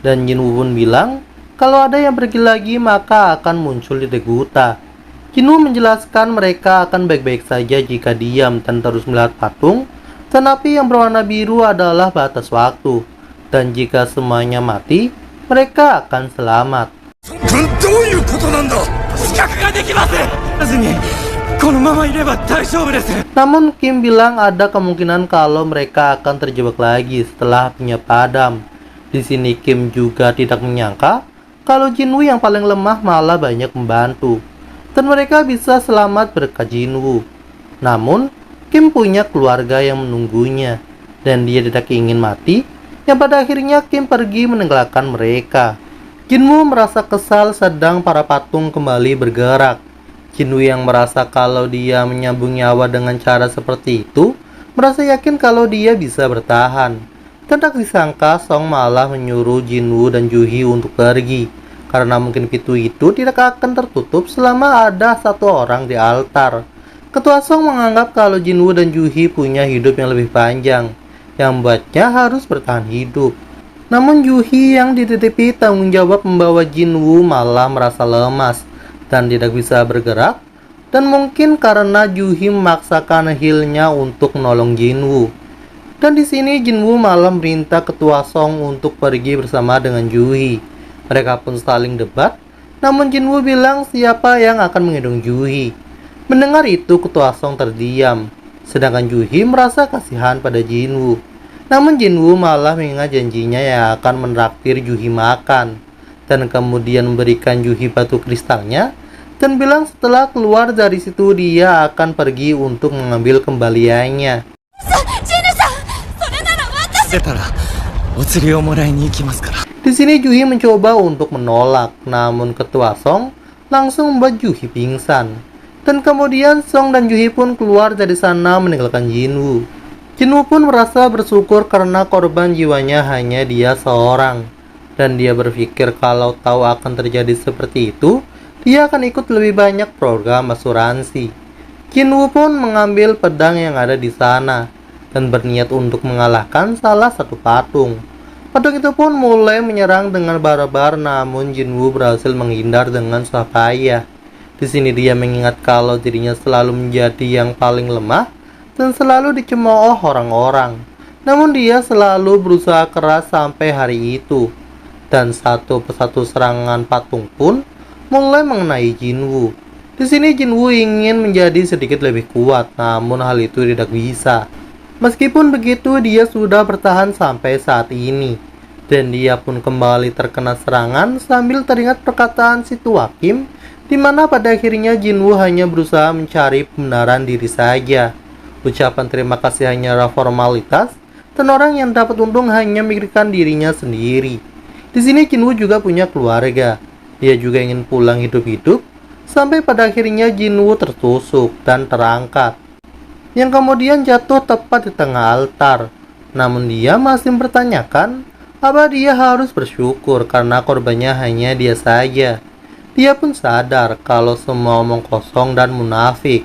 Dan Jinwoo pun bilang, kalau ada yang pergi lagi maka akan muncul di Deguta. Jinwoo menjelaskan mereka akan baik-baik saja jika diam dan terus melihat patung. Dan api yang berwarna biru adalah batas waktu. Dan jika semuanya mati, mereka akan selamat. どういうことなんだ。資格ができません。ずにこのままいれば大丈夫です。 Namun Kim bilang ada kemungkinan kalau mereka akan terjebak lagi setelah apinya padam. Di sini Kim juga tidak menyangka kalau Jinwoo yang paling lemah malah banyak membantu. Dan mereka bisa selamat berkat Jinwoo. Namun, Kim punya keluarga yang menunggunya. Dan dia tidak ingin mati, yang pada akhirnya Kim pergi meninggalkan mereka. Jinwoo merasa kesal sedang para patung kembali bergerak. Jinwoo yang merasa kalau dia menyambung nyawa dengan cara seperti itu, merasa yakin kalau dia bisa bertahan. Tak disangka Song malah menyuruh Jinwoo dan Juhi untuk pergi, karena mungkin pintu itu tidak akan tertutup selama ada satu orang di altar. Ketua Song menganggap kalau Jinwoo dan Juhi punya hidup yang lebih panjang, yang membuatnya harus bertahan hidup. Namun Juhi yang dititipi tanggung jawab membawa Jinwoo malah merasa lemas dan tidak bisa bergerak. Dan mungkin karena Juhi memaksakan healnya untuk menolong Jinwoo. Dan di sini Jinwoo malah merintah Ketua Song untuk pergi bersama dengan Juhi. Mereka pun saling debat. Namun Jinwoo bilang siapa yang akan menghitung Juhi. Mendengar itu Ketua Song terdiam. Sedangkan Juhi merasa kasihan pada Jinwoo. Namun Jinwoo malah mengingat janjinya yang akan menraktir Juhi makan. Dan kemudian memberikan Juhi batu kristalnya. Dan bilang setelah keluar dari situ dia akan pergi untuk mengambil kembaliannya. 出たらお釣りをもらいに行きますから。 Di sini Juhi mencoba untuk menolak. Namun Ketua Song langsung membuat Juhi pingsan. Dan kemudian Song dan Juhi pun keluar dari sana meninggalkan Jinwoo. Jinwoo pun merasa bersyukur karena korban jiwanya hanya dia seorang. Dan dia berpikir kalau tahu akan terjadi seperti itu, dia akan ikut lebih banyak program asuransi. Jinwoo pun mengambil pedang yang ada di sana dan berniat untuk mengalahkan salah satu patung. Patung itu pun mulai menyerang dengan barbar, namun Jinwoo berhasil menghindar dengan susah payah. Di sini dia mengingat kalau dirinya selalu menjadi yang paling lemah dan selalu dicemooh orang-orang. Namun dia selalu berusaha keras sampai hari itu. Dan satu persatu serangan patung pun mulai mengenai Jinwoo. Di sini Jinwoo ingin menjadi sedikit lebih kuat, namun hal itu tidak bisa. Meskipun begitu, dia sudah bertahan sampai saat ini. Dan dia pun kembali terkena serangan sambil teringat perkataan si tua Kim, di mana pada akhirnya Jinwoo hanya berusaha mencari pembenaran diri saja. Ucapan terima kasih hanyalah formalitas, dan orang yang dapat untung hanya memikirkan dirinya sendiri. Di sini Jinwoo juga punya keluarga. Dia juga ingin pulang hidup-hidup, sampai pada akhirnya Jinwoo tertusuk dan terangkat, yang kemudian jatuh tepat di tengah altar. Namun dia masih mempertanyakan apa dia harus bersyukur karena korbannya hanya dia saja. Dia pun sadar kalau semua omong kosong dan munafik.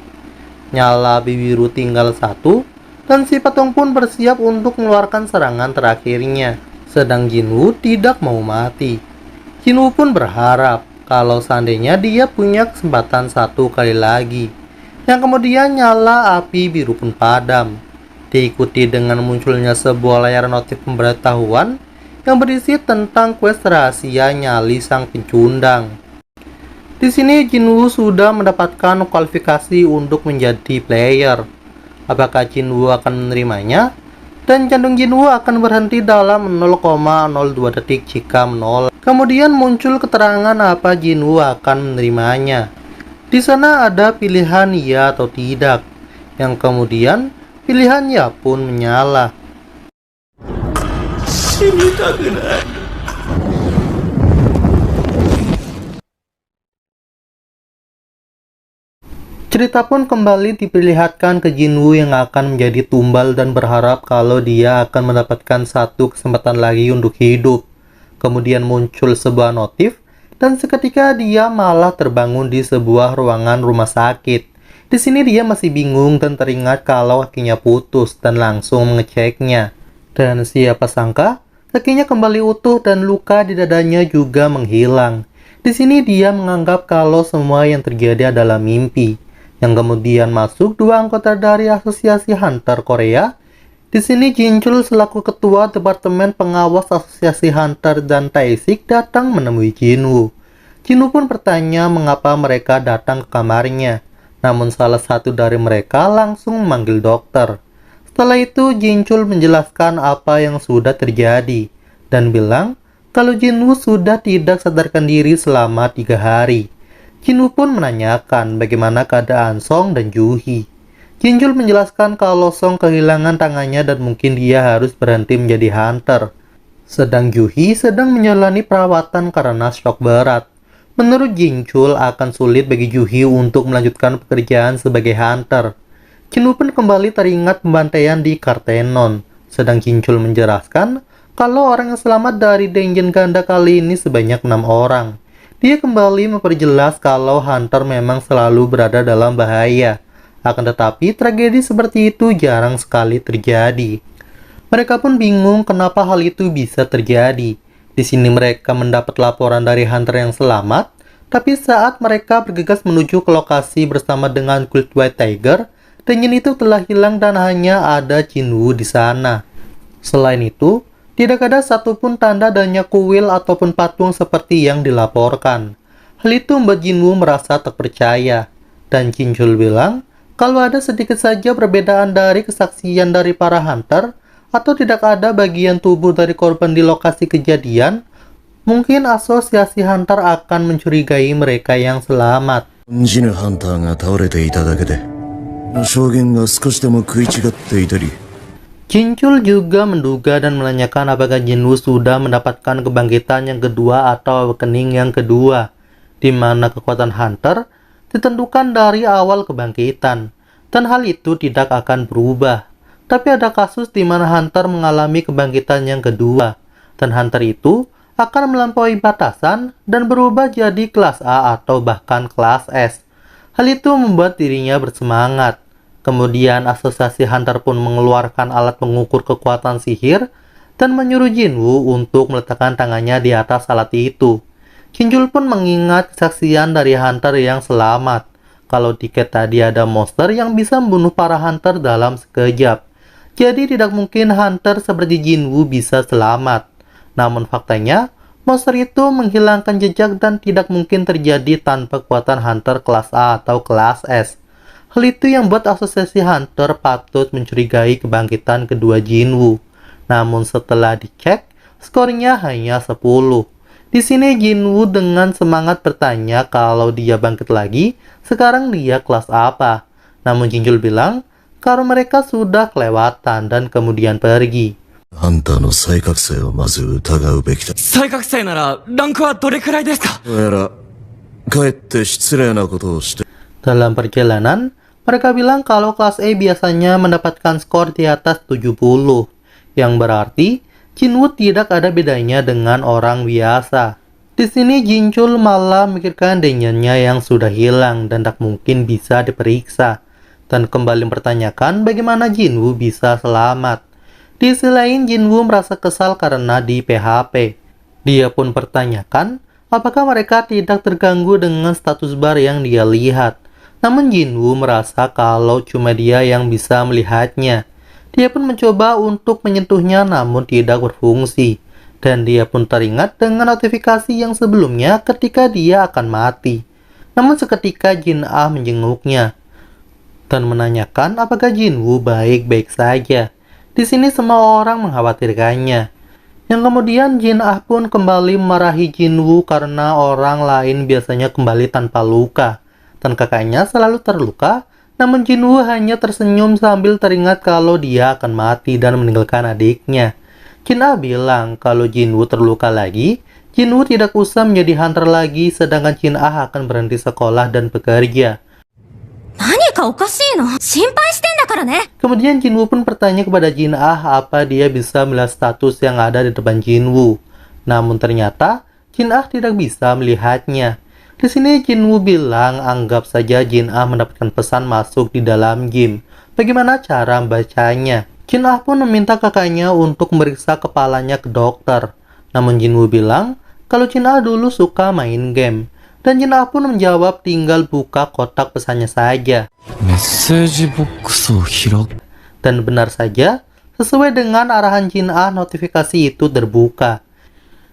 Nyala api biru tinggal satu, dan si patung pun bersiap untuk mengeluarkan serangan terakhirnya. Sedang Jinwoo tidak mau mati. Jinwoo pun berharap kalau seandainya dia punya kesempatan satu kali lagi. Yang kemudian nyala api biru pun padam. Diikuti dengan munculnya sebuah layar notif pemberitahuan yang berisi tentang quest rahasia nyali sang pencundang. Di sini Jinwoo sudah mendapatkan kualifikasi untuk menjadi player. Apakah Jinwoo akan menerimanya? Dan jantung Jinwoo akan berhenti dalam 0,02 detik jika menolak. Kemudian muncul keterangan apa Jinwoo akan menerimanya. Di sana ada pilihan ya atau tidak, yang kemudian pilihan ya pun menyala. Cerita pun kembali diperlihatkan ke Jinwoo yang akan menjadi tumbal dan berharap kalau dia akan mendapatkan satu kesempatan lagi untuk hidup. Kemudian muncul sebuah notif Dan seketika dia malah terbangun di sebuah ruangan rumah sakit. Di sini dia masih bingung dan teringat kalau kakinya putus dan langsung mengeceknya. Dan siapa sangka, kakinya kembali utuh dan luka di dadanya juga menghilang. Di sini dia menganggap kalau semua yang terjadi adalah mimpi. Yang kemudian masuk dua anggota dari Asosiasi Hunter Korea. Di sini Jinchul selaku ketua Departemen Pengawas Asosiasi Hunter dan Taesik datang menemui Jinwoo. Jinwoo pun bertanya mengapa mereka datang ke kamarnya. Namun salah satu dari mereka langsung memanggil dokter. Setelah itu Jinchul menjelaskan apa yang sudah terjadi dan bilang kalau Jinwoo sudah tidak sadarkan diri selama 3 hari. Jinwoo pun menanyakan bagaimana keadaan Song dan Juhee. Jinchul menjelaskan kalau Song kehilangan tangannya dan mungkin dia harus berhenti menjadi hunter. Sedang Juhee sedang menjalani perawatan karena shock berat. Menurut Jinchul akan sulit bagi Juhee untuk melanjutkan pekerjaan sebagai hunter. Jinwoo pun kembali teringat pembantaian di Kartenon. Sedang Jinchul menjelaskan kalau orang yang selamat dari Dengen Ganda kali ini sebanyak 6 orang. Dia kembali memperjelas kalau hunter memang selalu berada dalam bahaya. Akan tetapi, tragedi seperti itu jarang sekali terjadi. Mereka pun bingung kenapa hal itu bisa terjadi. Di sini mereka mendapat laporan dari hunter yang selamat, tapi saat mereka bergegas menuju ke lokasi bersama dengan Cult White Tiger, Dengen itu telah hilang dan hanya ada Jinwoo di sana. Selain itu, tidak ada satupun tanda adanya kuil ataupun patung seperti yang dilaporkan. Hal itu membuat Jinwoo merasa tak percaya, dan Jinchul bilang, kalau ada sedikit saja perbedaan dari kesaksian dari para hunter, atau tidak ada bagian tubuh dari korban di lokasi kejadian, mungkin asosiasi hunter akan mencurigai mereka yang selamat. 死ぬハンターが倒れていただけで証言が少しでも食い違っていたり Jinchul juga menduga dan menanyakan apakah Jinwoo sudah mendapatkan kebangkitan yang kedua atau awakening yang kedua, di mana kekuatan hunter ditentukan dari awal kebangkitan, dan hal itu tidak akan berubah. Tapi ada kasus di mana hunter mengalami kebangkitan yang kedua, dan hunter itu akan melampaui batasan dan berubah jadi kelas A atau bahkan kelas S. Hal itu membuat dirinya bersemangat. Kemudian asosiasi hunter pun mengeluarkan alat pengukur kekuatan sihir dan menyuruh Jinwoo untuk meletakkan tangannya di atas alat itu. Jinchul pun mengingat kesaksian dari hunter yang selamat. Kalau di Cat tadi ada monster yang bisa membunuh para hunter dalam sekejap. Jadi tidak mungkin hunter seperti Jinwoo bisa selamat. Namun faktanya, monster itu menghilangkan jejak dan tidak mungkin terjadi tanpa kekuatan hunter kelas A atau kelas S. Hal itu yang buat asosiasi hunter patut mencurigai kebangkitan kedua Jinwoo. Namun setelah dicek, skornya hanya 10. Di sini Jinwoo dengan semangat bertanya kalau dia bangkit lagi, sekarang dia kelas apa. Namun Jinchul bilang kalau mereka sudah kelewatan dan kemudian pergi. ハンターの再覚醒をまず疑うべきだ。再覚醒ならランクはどれくらいですか？どうやらかえって失礼なことをして。 Dalam perjalanan, mereka bilang kalau kelas A biasanya mendapatkan skor di atas 70, yang berarti Jinwoo tidak ada bedanya dengan orang biasa. Di sini Jinchul malah memikirkan dengannya yang sudah hilang dan tak mungkin bisa diperiksa, dan kembali mempertanyakan bagaimana Jinwoo bisa selamat. Di sisi lain, Jinwoo merasa kesal karena di PHP. Dia pun pertanyakan apakah mereka tidak terganggu dengan status bar yang dia lihat. Namun Jinwoo merasa kalau cuma dia yang bisa melihatnya. Dia pun mencoba untuk menyentuhnya namun tidak berfungsi. Dan dia pun teringat dengan notifikasi yang sebelumnya ketika dia akan mati. Namun seketika Jin Ah menjenguknya dan menanyakan apakah Jinwoo baik-baik saja. Di sini semua orang mengkhawatirkannya. Yang kemudian Jin Ah pun kembali memarahi Jinwoo karena orang lain biasanya kembali tanpa luka. Dan kakaknya selalu terluka, namun Jinwoo hanya tersenyum sambil teringat kalau dia akan mati dan meninggalkan adiknya. Jin Ah bilang kalau Jinwoo terluka lagi, Jinwoo tidak usah menjadi hunter lagi, sedangkan Jin Ah akan berhenti sekolah dan bekerja. Kemudian Jinwoo pun bertanya kepada Jin Ah apa dia bisa melihat status yang ada di depan Jinwoo. Namun ternyata Jin Ah tidak bisa melihatnya. Di sini Jinwoo bilang anggap saja Jin Ah mendapatkan pesan masuk di dalam game. Bagaimana cara membacanya? Jin Ah pun meminta kakaknya untuk memeriksa kepalanya ke dokter. Namun Jinwoo bilang kalau Jin Ah dulu suka main game. Dan Jin Ah pun menjawab tinggal buka kotak pesannya saja. メッセージボックスを開く Dan benar saja, sesuai dengan arahan Jin Ah, notifikasi itu terbuka.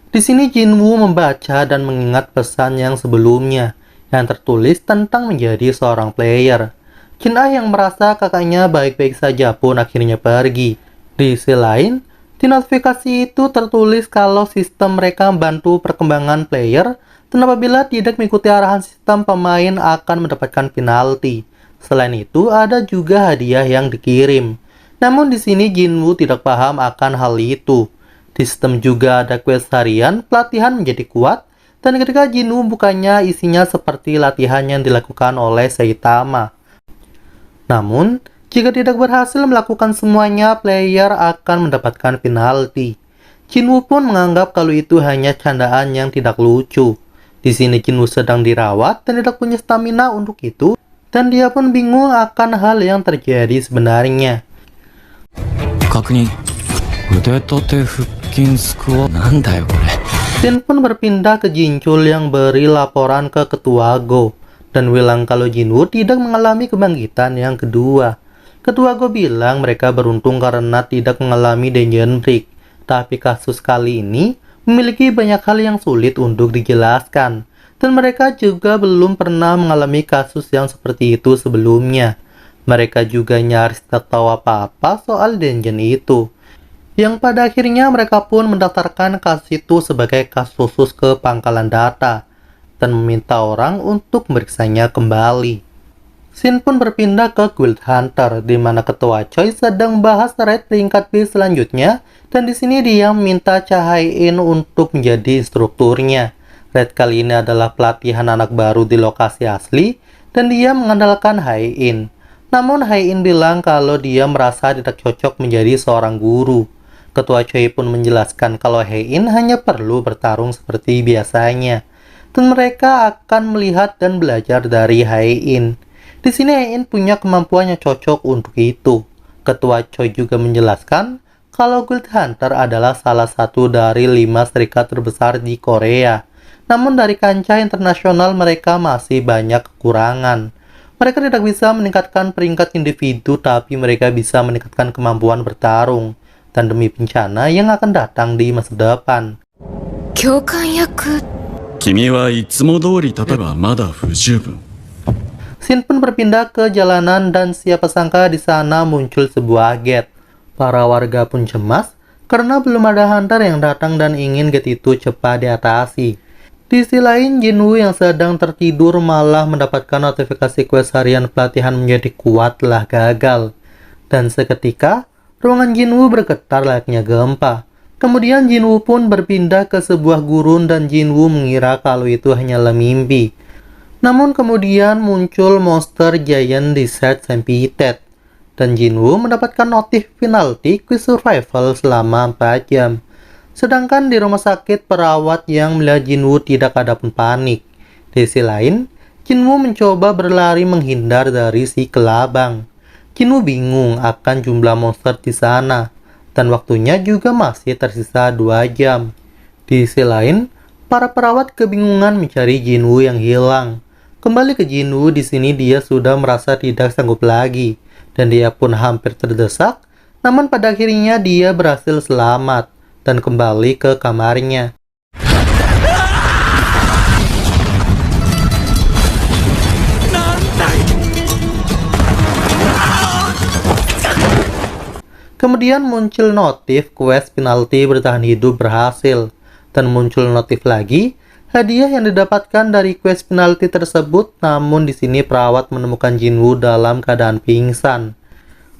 Di sini Jinwoo membaca dan mengingat pesan yang sebelumnya, yang tertulis tentang menjadi seorang player. Jin Ah yang merasa kakaknya baik-baik saja pun akhirnya pergi. Di sisi lain, di notifikasi itu tertulis kalau sistem mereka membantu perkembangan player, dan apabila tidak mengikuti arahan sistem, pemain akan mendapatkan penalti. Selain itu, ada juga hadiah yang dikirim. Namun di sini Jinwoo tidak paham akan hal itu. Di sistem juga ada quest harian, pelatihan menjadi kuat, dan ketika Jinwoo bukanya isinya seperti latihan yang dilakukan oleh Saitama. Namun, jika tidak berhasil melakukan semuanya, player akan mendapatkan penalti. Jinwoo pun menganggap kalau itu hanya candaan yang tidak lucu. Di sini Jinwoo sedang dirawat dan tidak punya stamina untuk itu, dan dia pun bingung akan hal yang terjadi sebenarnya. 確認腕立て腹筋スクワなんだよこれ Shin pun berpindah ke Jinchul yang beri laporan ke ketua Go dan bilang kalau Jinwoo tidak mengalami kebangkitan yang kedua. Ketua Go bilang mereka beruntung karena tidak mengalami Dungeon Break, tapi kasus kali ini memiliki banyak hal yang sulit untuk dijelaskan, dan mereka juga belum pernah mengalami kasus yang seperti itu sebelumnya. Mereka juga nyaris tak tahu apa-apa soal dungeon itu. Yang pada akhirnya mereka pun mendaftarkan kasus itu sebagai kasus khusus ke pangkalan data dan meminta orang untuk memeriksanya kembali. Shin pun berpindah ke Guild Hunter di mana ketua Choi sedang membahas raid peringkat B selanjutnya, dan di sini dia meminta Cha Hae-in untuk menjadi instrukturnya. Raid kali ini adalah pelatihan anak baru di lokasi asli dan dia mengandalkan Hae-in. Namun Hae-in bilang kalau dia merasa tidak cocok menjadi seorang guru. Ketua Choi pun menjelaskan kalau Hae-in hanya perlu bertarung seperti biasanya, dan mereka akan melihat dan belajar dari Hae-in. Di sini Hae-in punya kemampuan yang cocok untuk itu. Ketua Choi juga menjelaskan kalau Guild Hunter adalah salah satu dari 5 serikat terbesar di Korea. Namun dari kancah internasional mereka masih banyak kekurangan. Mereka tidak bisa meningkatkan peringkat individu, tapi mereka bisa meningkatkan kemampuan bertarung, dan demi bencana yang akan datang di masa depan. 教官役君はいつも通り立てばまだ不十分。 Shin pun berpindah ke jalanan dan siapa sangka di sana muncul sebuah gate. Para warga pun cemas karena belum ada hunter yang datang dan ingin gate itu cepat diatasi. Di sisi lain, Jinwoo yang sedang tertidur malah mendapatkan notifikasi quest harian pelatihan menjadi kuat telah gagal. Dan seketika, ruangan Jinwoo bergetar layaknya gempa. Kemudian Jinwoo pun berpindah ke sebuah gurun dan Jinwoo mengira kalau itu hanyalah mimpi. Namun kemudian muncul monster giant Desert Centipede. Dan Jinwoo mendapatkan notif penalti quiz survival selama 4 jam. Sedangkan di rumah sakit, perawat yang melihat Jinwoo tidak ada pun panik. Di sisi lain, Jinwoo mencoba berlari menghindar dari si kelabang. Jinwoo bingung akan jumlah monster di sana, dan waktunya juga masih tersisa 2 jam. Di sisi lain, para perawat kebingungan mencari Jinwoo yang hilang. Kembali ke Jinwoo, di sini dia sudah merasa tidak sanggup lagi, dan dia pun hampir terdesak. Namun pada akhirnya dia berhasil selamat dan kembali ke kamarnya. Kemudian muncul notif quest penalti bertahan hidup berhasil, dan muncul notif lagi hadiah yang didapatkan dari quest penalti tersebut. Namun di sini perawat menemukan Jinwoo dalam keadaan pingsan.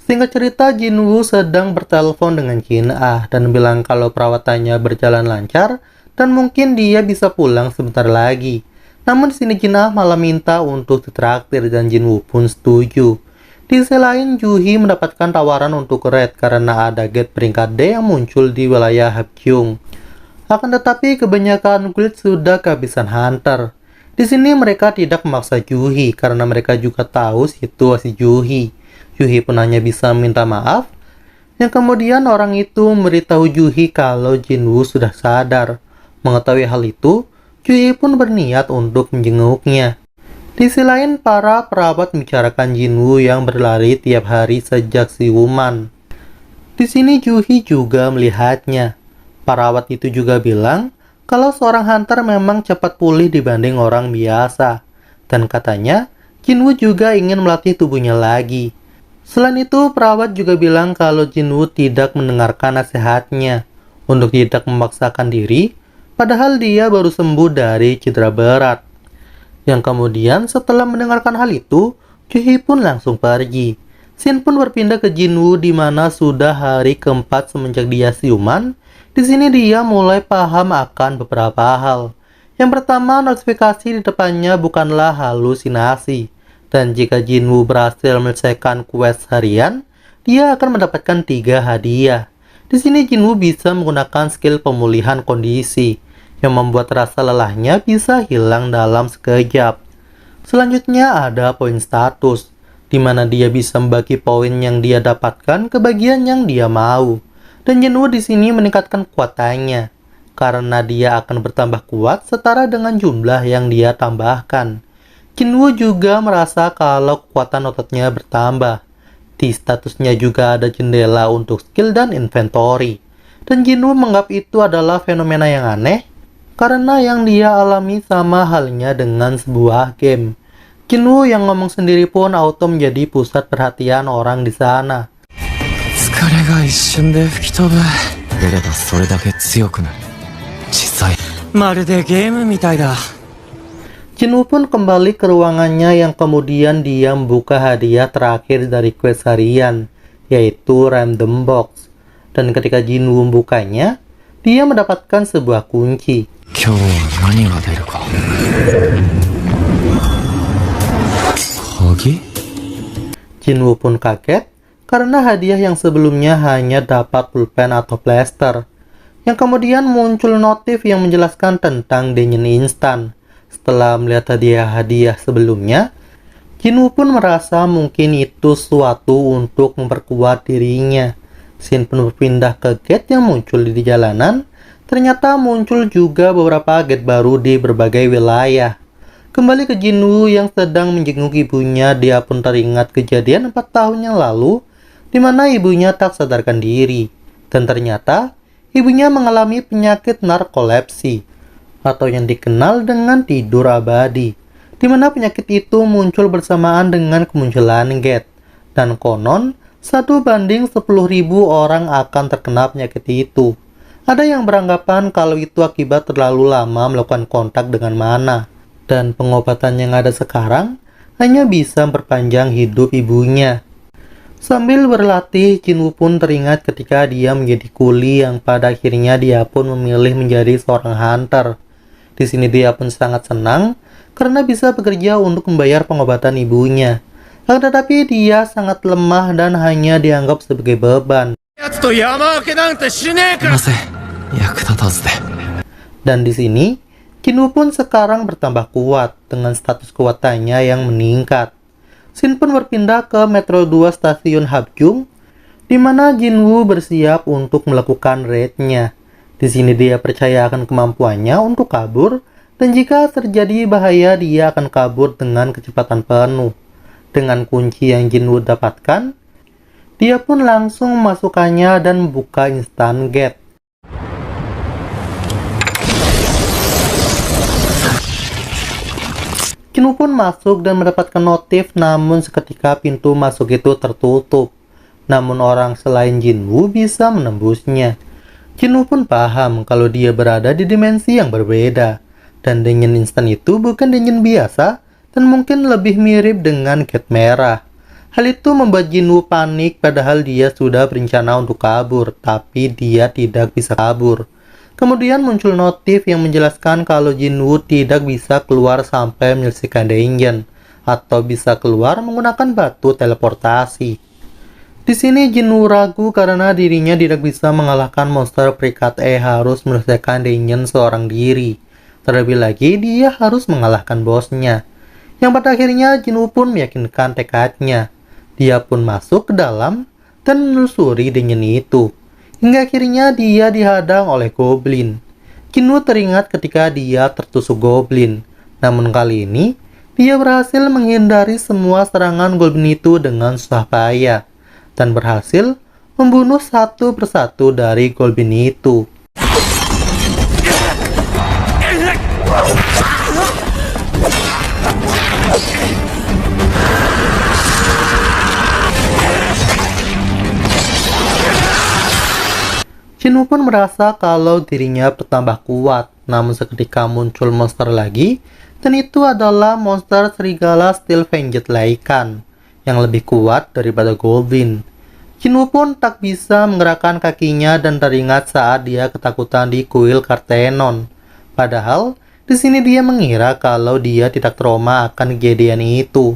Singkat cerita, Jinwoo sedang bertelepon dengan Jin Ah dan bilang kalau perawatannya berjalan lancar dan mungkin dia bisa pulang sebentar lagi. Namun di sini Jin Ah malah minta untuk ditraktir dan Jinwoo pun setuju. Di sisi lain, Juhi mendapatkan tawaran untuk raid karena ada gate peringkat D yang muncul di wilayah Habkyung. Akan tetapi kebanyakan guild sudah kehabisan hunter. Di sini mereka tidak memaksa Juhi karena mereka juga tahu situasi Juhi. Juhi pun hanya bisa minta maaf. Yang kemudian orang itu memberitahu Juhi kalau Jinwoo sudah sadar. Mengetahui hal itu, Juhi pun berniat untuk menjenguknya. Di sisi lain, para perawat membicarakan Jinwoo yang berlari tiap hari sejak siuman. Di sini Juhi juga melihatnya. Perawat itu juga bilang kalau seorang hunter memang cepat pulih dibanding orang biasa. Dan katanya, Jinwoo juga ingin melatih tubuhnya lagi. Selain itu, perawat juga bilang kalau Jinwoo tidak mendengarkan nasihatnya untuk tidak memaksakan diri, padahal dia baru sembuh dari cedera berat. Yang kemudian setelah mendengarkan hal itu, Juhi pun langsung pergi. Shin pun berpindah ke Jinwoo di mana sudah hari keempat semenjak dia siuman. Di sini dia mulai paham akan beberapa hal. Yang pertama, notifikasi di depannya bukanlah halusinasi. Dan jika Jinwoo berhasil menyelesaikan quest harian, dia akan mendapatkan 3 hadiah. Di sini Jinwoo bisa menggunakan skill pemulihan kondisi yang membuat rasa lelahnya bisa hilang dalam sekejap. Selanjutnya ada poin status, di mana dia bisa membagi poin yang dia dapatkan ke bagian yang dia mau. Dan Jinwoo di sini meningkatkan kekuatannya, karena dia akan bertambah kuat setara dengan jumlah yang dia tambahkan. Jinwoo juga merasa kalau kekuatan ototnya bertambah. Di statusnya juga ada jendela untuk skill dan inventory. Dan Jinwoo menganggap itu adalah fenomena yang aneh, karena yang dia alami sama halnya dengan sebuah game. Jinwoo yang ngomong sendiri pun auto menjadi pusat perhatian orang di sana. 疲れが一瞬で吹き飛ぶ。出ればそれだけ強くなる。実際まるでゲームみたいだ。Jinwoo pun kembali ke ruangannya yang kemudian dia membuka hadiah terakhir dari quest harian, yaitu Random Box. Dan ketika Jinwoo membukanya, dia mendapatkan sebuah kunci. 今日は何が出るか。鍵？ Jinwoo pun kaget karena hadiah yang sebelumnya hanya dapat pulpen atau plaster. Yang kemudian muncul notif yang menjelaskan tentang Denyen instan. Setelah melihat hadiah-hadiah sebelumnya, Jinwoo pun merasa mungkin itu suatu untuk memperkuat dirinya. Shin pun berpindah ke gate yang muncul di jalanan. Ternyata muncul juga beberapa gate baru di berbagai wilayah. Kembali ke Jinwoo yang sedang menjenguk ibunya, dia pun teringat kejadian 4 tahun yang lalu, di mana ibunya tak sadarkan diri. Dan ternyata, ibunya mengalami penyakit narkolepsi, atau yang dikenal dengan tidur abadi, di mana penyakit itu muncul bersamaan dengan kemunculan Gate. Dan konon, 1:10.000 orang akan terkena penyakit itu. Ada yang beranggapan kalau itu akibat terlalu lama melakukan kontak dengan mana. Dan pengobatan yang ada sekarang hanya bisa memperpanjang hidup ibunya. Sambil berlatih, Jinwoo pun teringat ketika dia menjadi kuli yang pada akhirnya dia pun memilih menjadi seorang hunter. Di sini dia pun sangat senang karena bisa bekerja untuk membayar pengobatan ibunya. Akan tetapi dia sangat lemah dan hanya dianggap sebagai beban. やつと山分けなんてしねえから。すいません、役立たずで。 Dan di sini, Jinwoo pun sekarang bertambah kuat dengan status kekuatannya yang meningkat. Shin pun berpindah ke Metro 2 stasiun Habjung, di mana Jinwoo bersiap untuk melakukan raid-nya. Di sini dia percaya akan kemampuannya untuk kabur, dan jika terjadi bahaya dia akan kabur dengan kecepatan penuh. Dengan kunci yang Jinwoo dapatkan, dia pun langsung memasukkannya dan membuka instant gate. Jinwoo pun masuk dan mendapatkan notif, namun seketika pintu masuk itu tertutup. Namun orang selain Jinwoo bisa menembusnya. Jinwoo pun paham kalau dia berada di dimensi yang berbeda. Dan Denyen instan itu bukan Denyen biasa, dan mungkin lebih mirip dengan gate merah. Hal itu membuat Jinwoo panik padahal dia sudah berencana untuk kabur, tapi dia tidak bisa kabur. Kemudian muncul notif yang menjelaskan kalau Jinwoo tidak bisa keluar sampai menyelesaikan Denyen, atau bisa keluar menggunakan batu teleportasi. Di sini Jinwoo ragu karena dirinya tidak bisa mengalahkan monster peringkat E, harus menyelesaikan Denyen seorang diri. Terlebih lagi dia harus mengalahkan bosnya. Yang pada akhirnya Jinwoo pun meyakinkan tekadnya. Dia pun masuk ke dalam dan menelusuri Denyen itu. Hingga akhirnya dia dihadang oleh goblin. Jinwoo teringat ketika dia tertusuk goblin. Namun kali ini dia berhasil menghindari semua serangan goblin itu dengan susah payah dan berhasil membunuh satu persatu dari goblin itu. Jinwoo pun merasa kalau dirinya bertambah kuat, namun seketika muncul monster lagi, dan itu adalah monster serigala Steel Fanged Lycan yang lebih kuat daripada goblin. Jinwoo pun tak bisa menggerakkan kakinya dan teringat saat dia ketakutan di kuil Kartenon. Padahal di sini dia mengira kalau dia tidak trauma akan kejadian itu.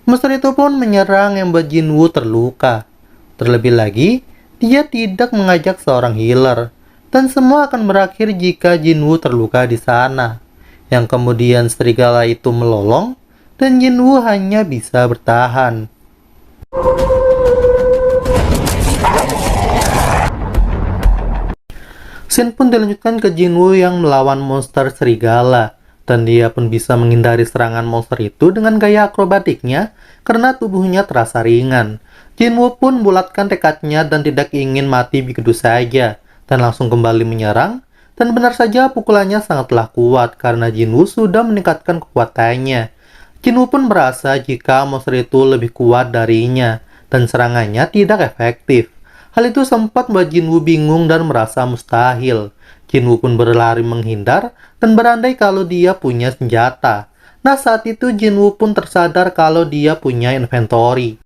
Monster itu pun menyerang yang membuat Jinwoo terluka. Terlebih lagi, dia tidak mengajak seorang healer, dan semua akan berakhir jika Jinwoo terluka di sana. Yang kemudian serigala itu melolong, dan Jinwoo hanya bisa bertahan. Scene pun dilanjutkan ke Jinwoo yang melawan monster serigala, dan dia pun bisa menghindari serangan monster itu dengan gaya akrobatiknya karena tubuhnya terasa ringan. Jinwoo pun bulatkan tekadnya dan tidak ingin mati begitu saja, dan langsung kembali menyerang. Dan benar saja pukulannya sangatlah kuat karena Jinwoo sudah meningkatkan kekuatannya. Jinwoo pun merasa jika monster itu lebih kuat darinya, dan serangannya tidak efektif. Hal itu sempat membuat Jinwoo bingung dan merasa mustahil. Jinwoo pun berlari menghindar dan berandai kalau dia punya senjata. Nah, saat itu Jinwoo pun tersadar kalau dia punya inventory.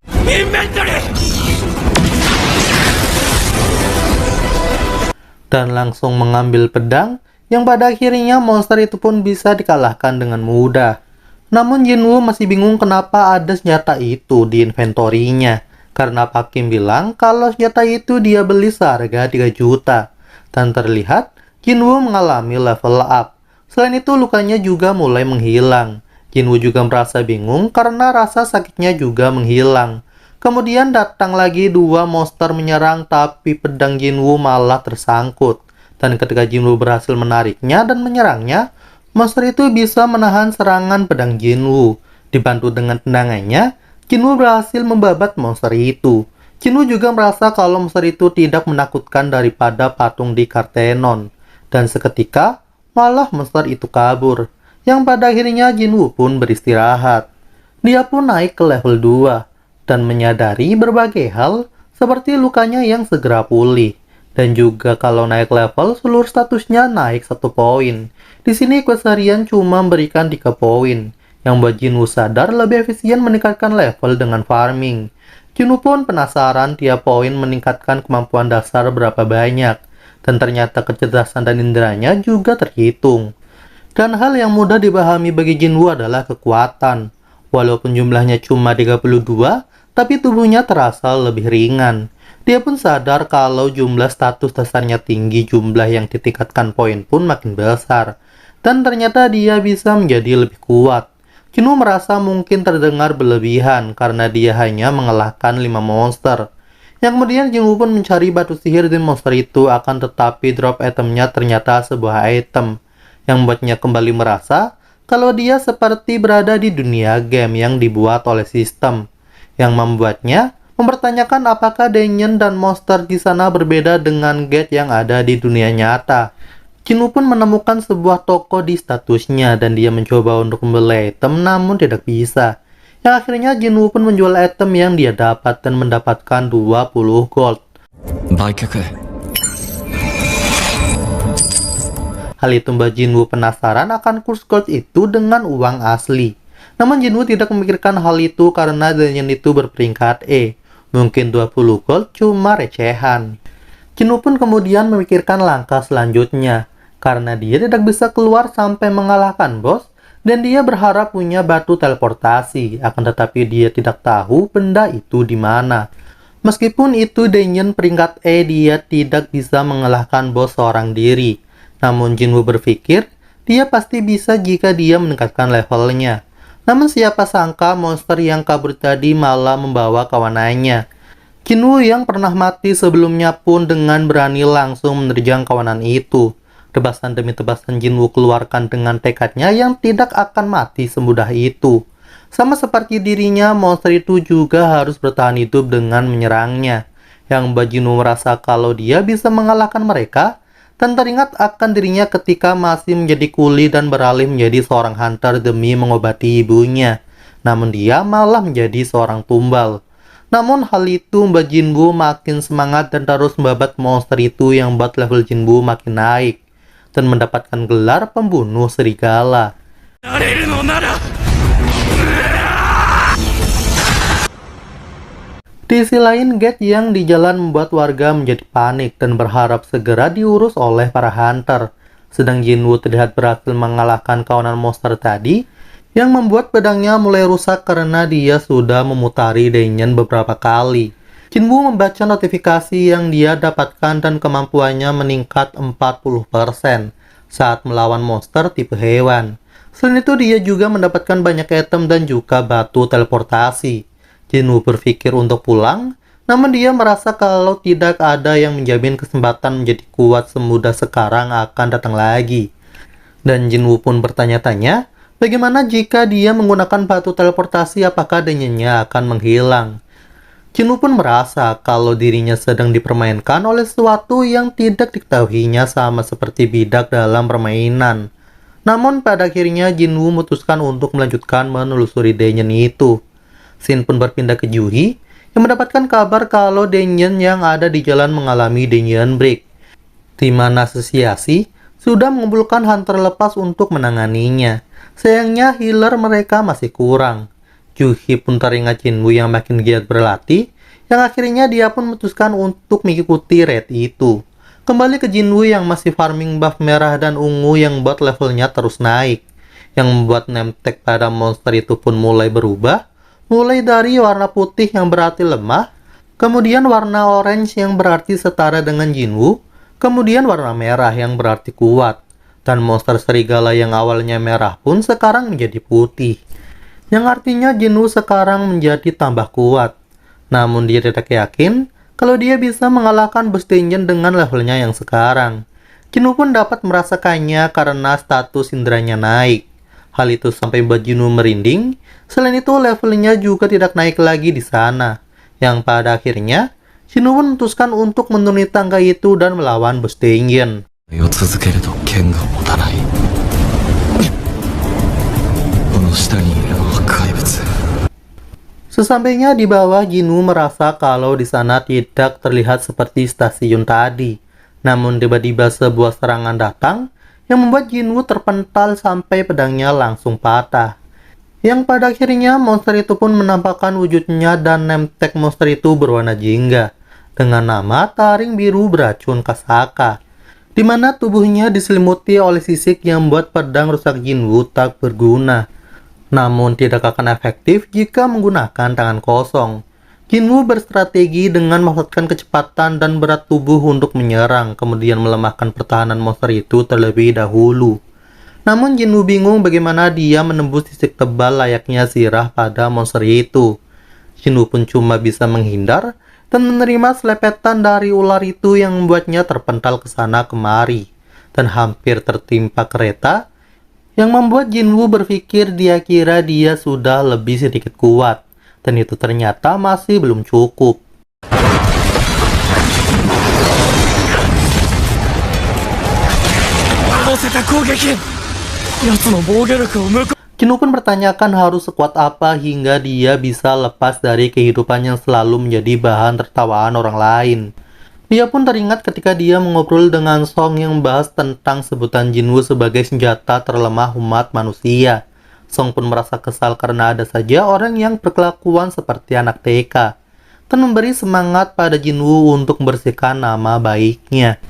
Dan langsung mengambil pedang, yang pada akhirnya monster itu pun bisa dikalahkan dengan mudah. Namun Jinwoo masih bingung kenapa ada senjata itu di inventory-nya. Karena Pak Kim bilang kalau senjata itu dia beli seharga 3 juta. Dan terlihat Jinwoo mengalami level up. Selain itu lukanya juga mulai menghilang. Jinwoo juga merasa bingung karena rasa sakitnya juga menghilang. Kemudian datang lagi 2 monster menyerang, tapi pedang Jinwoo malah tersangkut. Dan ketika Jinwoo berhasil menariknya dan menyerangnya, monster itu bisa menahan serangan pedang Jinwoo. Dibantu dengan tendangannya, Jinwoo berhasil membabat monster itu. Jinwoo juga merasa kalau monster itu tidak menakutkan daripada patung di Kartenon. Dan seketika, malah monster itu kabur. Yang pada akhirnya Jinwoo pun beristirahat. Dia pun naik ke level 2. Dan menyadari berbagai hal seperti lukanya yang segera pulih. Dan juga kalau naik level, seluruh statusnya naik 1 poin. Di sini quest harian cuma memberikan 3 poin, yang membuat Jinwoo sadar lebih efisien meningkatkan level dengan farming. Jinwoo pun penasaran tiap poin meningkatkan kemampuan dasar berapa banyak, dan ternyata kecerdasan dan inderanya juga terhitung. Dan hal yang mudah dipahami bagi Jinwoo adalah kekuatan. Walaupun jumlahnya cuma 32, tapi tubuhnya terasa lebih ringan. Dia pun sadar kalau jumlah status dasarnya tinggi, jumlah yang ditingkatkan poin pun makin besar. Dan ternyata dia bisa menjadi lebih kuat. Jinwoo merasa mungkin terdengar berlebihan karena dia hanya mengalahkan 5 monster. Yang kemudian Jinwoo pun mencari batu sihir di monster itu, akan tetapi drop itemnya ternyata sebuah item. Yang membuatnya kembali merasa kalau dia seperti berada di dunia game yang dibuat oleh sistem. Yang membuatnya mempertanyakan apakah Denyen dan monster di sana berbeda dengan gate yang ada di dunia nyata. Jinwoo pun menemukan sebuah toko di statusnya dan dia mencoba untuk membeli item namun tidak bisa. Yang akhirnya Jinwoo pun menjual item yang dia dapat dan mendapatkan 20 gold. Hal itu membuat Jinwoo penasaran akan kurs gold itu dengan uang asli. Namun Jinwoo tidak memikirkan hal itu karena Denyen itu berperingkat E. Mungkin 20 gold cuma recehan. Jinwoo pun kemudian memikirkan langkah selanjutnya. Karena dia tidak bisa keluar sampai mengalahkan bos, dan dia berharap punya batu teleportasi. Akan tetapi dia tidak tahu benda itu di mana. Meskipun itu Denyen peringkat E, dia tidak bisa mengalahkan bos seorang diri. Namun Jinwoo berpikir, dia pasti bisa jika dia meningkatkan levelnya. Namun siapa sangka monster yang kabur tadi malah membawa kawanannya. Jinwoo yang pernah mati sebelumnya pun dengan berani langsung menerjang kawanan itu. Tebasan demi tebasan Jinwoo keluarkan dengan tekadnya yang tidak akan mati semudah itu. Sama seperti dirinya, monster itu juga harus bertahan hidup dengan menyerangnya. Yang membuat Jinwoo merasa kalau dia bisa mengalahkan mereka, dan teringat akan dirinya ketika masih menjadi kuli dan beralih menjadi seorang hunter demi mengobati ibunya. Namun dia malah menjadi seorang tumbal. Namun hal itu membuat Jinwoo makin semangat dan terus membabat monster itu yang membuat level Jinwoo makin naik. Dan mendapatkan gelar pembunuh serigala. Di sisi lain, gate yang di jalan membuat warga menjadi panik dan berharap segera diurus oleh para hunter. Sedang Jinwoo terlihat berhasil mengalahkan kawanan monster tadi, yang membuat pedangnya mulai rusak karena dia sudah memutari Denyen beberapa kali. Jinwoo membaca notifikasi yang dia dapatkan dan kemampuannya meningkat 40% saat melawan monster tipe hewan. Selain itu, dia juga mendapatkan banyak item dan juga batu teleportasi. Jinwoo berpikir untuk pulang, namun dia merasa kalau tidak ada yang menjamin kesempatan menjadi kuat semudah sekarang akan datang lagi. Dan Jinwoo pun bertanya-tanya, bagaimana jika dia menggunakan batu teleportasi, apakah Denyennya akan menghilang? Jinwoo pun merasa kalau dirinya sedang dipermainkan oleh sesuatu yang tidak diketahuinya sama seperti bidak dalam permainan. Namun pada akhirnya Jinwoo memutuskan untuk melanjutkan menelusuri Denyen itu. Shin pun berpindah ke Juhi yang mendapatkan kabar kalau Denyen yang ada di jalan mengalami Denyen Break, di mana asosiasi sudah mengumpulkan hunter lepas untuk menanganinya. Sayangnya healer mereka masih kurang. Juhi pun teringat Jinwoo yang makin giat berlatih, yang akhirnya dia pun memutuskan untuk mengikuti raid itu. Kembali ke Jinwoo yang masih farming buff merah dan ungu yang membuat levelnya terus naik, yang membuat name tag pada monster itu pun mulai berubah. Mulai dari warna putih yang berarti lemah, kemudian warna orange yang berarti setara dengan Jinwoo, kemudian warna merah yang berarti kuat, dan monster serigala yang awalnya merah pun sekarang menjadi putih, yang artinya Jinwoo sekarang menjadi tambah kuat. Namun dia tidak yakin kalau dia bisa mengalahkan Boss Denyen dengan levelnya yang sekarang. Jinwoo pun dapat merasakannya karena status inderanya naik. Hal itu sampai membuat Jinwoo merinding. Selain itu, levelnya juga tidak naik lagi di sana. Yang pada akhirnya, Jinwoo memutuskan untuk menuruni tangga itu dan melawan Boss Denyen. Sesampainya di bawah, Jinwoo merasa kalau di sana tidak terlihat seperti stasiun tadi. Namun tiba-tiba sebuah serangan datang yang membuat Jinwoo terpental sampai pedangnya langsung patah. Yang pada akhirnya monster itu pun menampakkan wujudnya dan name tag monster itu berwarna jingga dengan nama taring biru beracun Kasaka, di mana tubuhnya diselimuti oleh sisik yang membuat pedang rusak Jinwoo tak berguna. Namun tidak akan efektif jika menggunakan tangan kosong. Jinwoo berstrategi dengan memanfaatkan kecepatan dan berat tubuh untuk menyerang, kemudian melemahkan pertahanan monster itu terlebih dahulu. Namun Jinwoo bingung bagaimana dia menembus sisik tebal layaknya zirah pada monster itu. Jinwoo pun cuma bisa menghindar dan menerima selepetan dari ular itu yang membuatnya terpental ke sana kemari dan hampir tertimpa kereta, yang membuat Jinwoo berpikir dia kira dia sudah lebih sedikit kuat. Dan itu ternyata masih belum cukup. Jinwoo pun bertanyakan harus sekuat apa hingga dia bisa lepas dari kehidupan yang selalu menjadi bahan tertawaan orang lain. Dia pun teringat ketika dia mengobrol dengan Song yang membahas tentang sebutan Jinwoo sebagai senjata terlemah umat manusia. Song pun merasa kesal karena ada saja orang yang berkelakuan seperti anak TK, dan memberi semangat pada Jinwoo untuk membersihkan nama baiknya.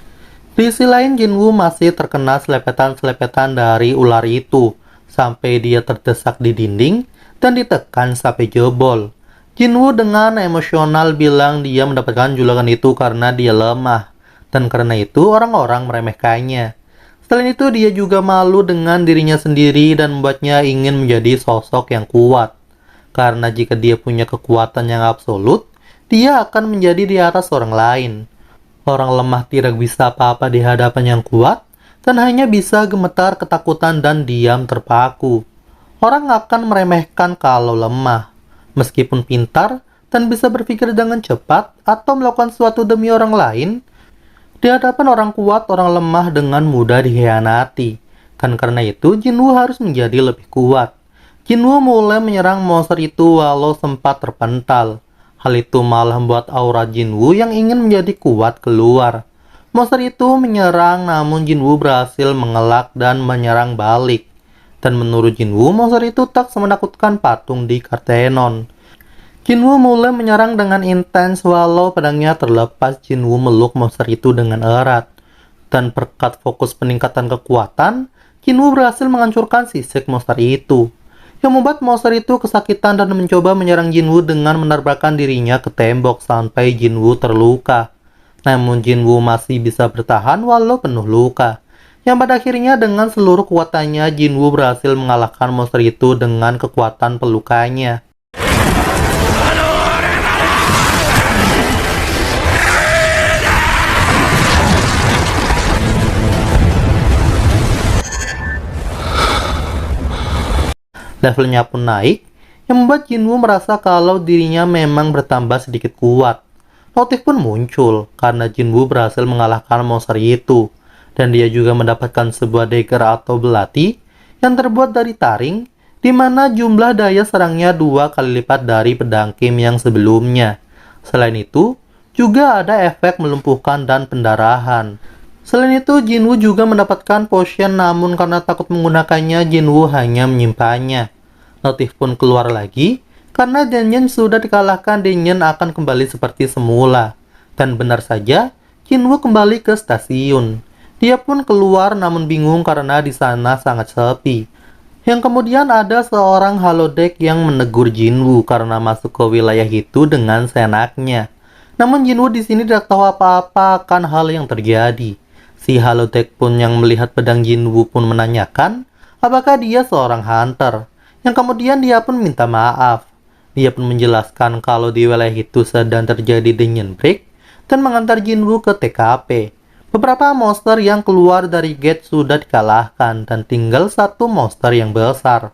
Di sisi lain, Jinwoo masih terkena selepetan-selepetan dari ular itu, sampai dia terdesak di dinding dan ditekan sampai jebol. Jinwoo dengan emosional bilang dia mendapatkan julukan itu karena dia lemah, dan karena itu orang-orang meremehkannya. Selain itu, dia juga malu dengan dirinya sendiri dan membuatnya ingin menjadi sosok yang kuat. Karena jika dia punya kekuatan yang absolut, dia akan menjadi di atas orang lain. Orang lemah tidak bisa apa-apa di hadapan yang kuat, dan hanya bisa gemetar ketakutan dan diam terpaku. Orang akan meremehkan kalau lemah, meskipun pintar dan bisa berpikir dengan cepat atau melakukan sesuatu demi orang lain. Di hadapan orang kuat, orang lemah dengan mudah dikhianati. Dan karena itu, Jinwoo harus menjadi lebih kuat. Jinwoo mulai menyerang monster itu walau sempat terpental. Hal itu malah membuat aura Jinwoo yang ingin menjadi kuat keluar. Monster itu menyerang, namun Jinwoo berhasil mengelak dan menyerang balik. Dan menurut Jinwoo, monster itu tak semenakutkan patung di Kartenon. Jinwoo mulai menyerang dengan intens, walau pedangnya terlepas. Jinwoo meluk monster itu dengan erat. Dan berkat fokus peningkatan kekuatan, Jinwoo berhasil menghancurkan sisik monster itu, yang membuat monster itu kesakitan dan mencoba menyerang Jinwoo dengan menerbangkan dirinya ke tembok sampai Jinwoo terluka. Namun Jinwoo masih bisa bertahan walau penuh luka. Yang pada akhirnya dengan seluruh kekuatannya, Jinwoo berhasil mengalahkan monster itu dengan kekuatan pelukannya. Levelnya pun naik, yang membuat Jinwoo merasa kalau dirinya memang bertambah sedikit kuat. Motif pun muncul karena Jinwoo berhasil mengalahkan monster itu, dan dia juga mendapatkan sebuah dagger atau belati yang terbuat dari taring, di mana jumlah daya serangnya 2 kali lipat dari pedang Kim yang sebelumnya. Selain itu, juga ada efek melumpuhkan dan pendarahan. Selain itu, Jinwoo juga mendapatkan potion, namun karena takut menggunakannya, Jinwoo hanya menyimpannya. Notif pun keluar lagi, karena Denyen sudah dikalahkan. Denyen akan kembali seperti semula. Dan benar saja, Jinwoo kembali ke stasiun. Dia pun keluar namun bingung karena di sana sangat sepi. Yang kemudian ada seorang holodeck yang menegur Jinwoo karena masuk ke wilayah itu dengan seenaknya. Namun Jinwoo di sini tidak tahu apa-apa akan hal yang terjadi. Si holodeck pun yang melihat pedang Jinwoo pun menanyakan apakah dia seorang hunter. Yang kemudian dia pun minta maaf. Dia pun menjelaskan kalau di wilayah itu sedang terjadi Denyen Break dan mengantar Jinwoo ke TKP. Beberapa monster yang keluar dari gate sudah dikalahkan dan tinggal satu monster yang besar.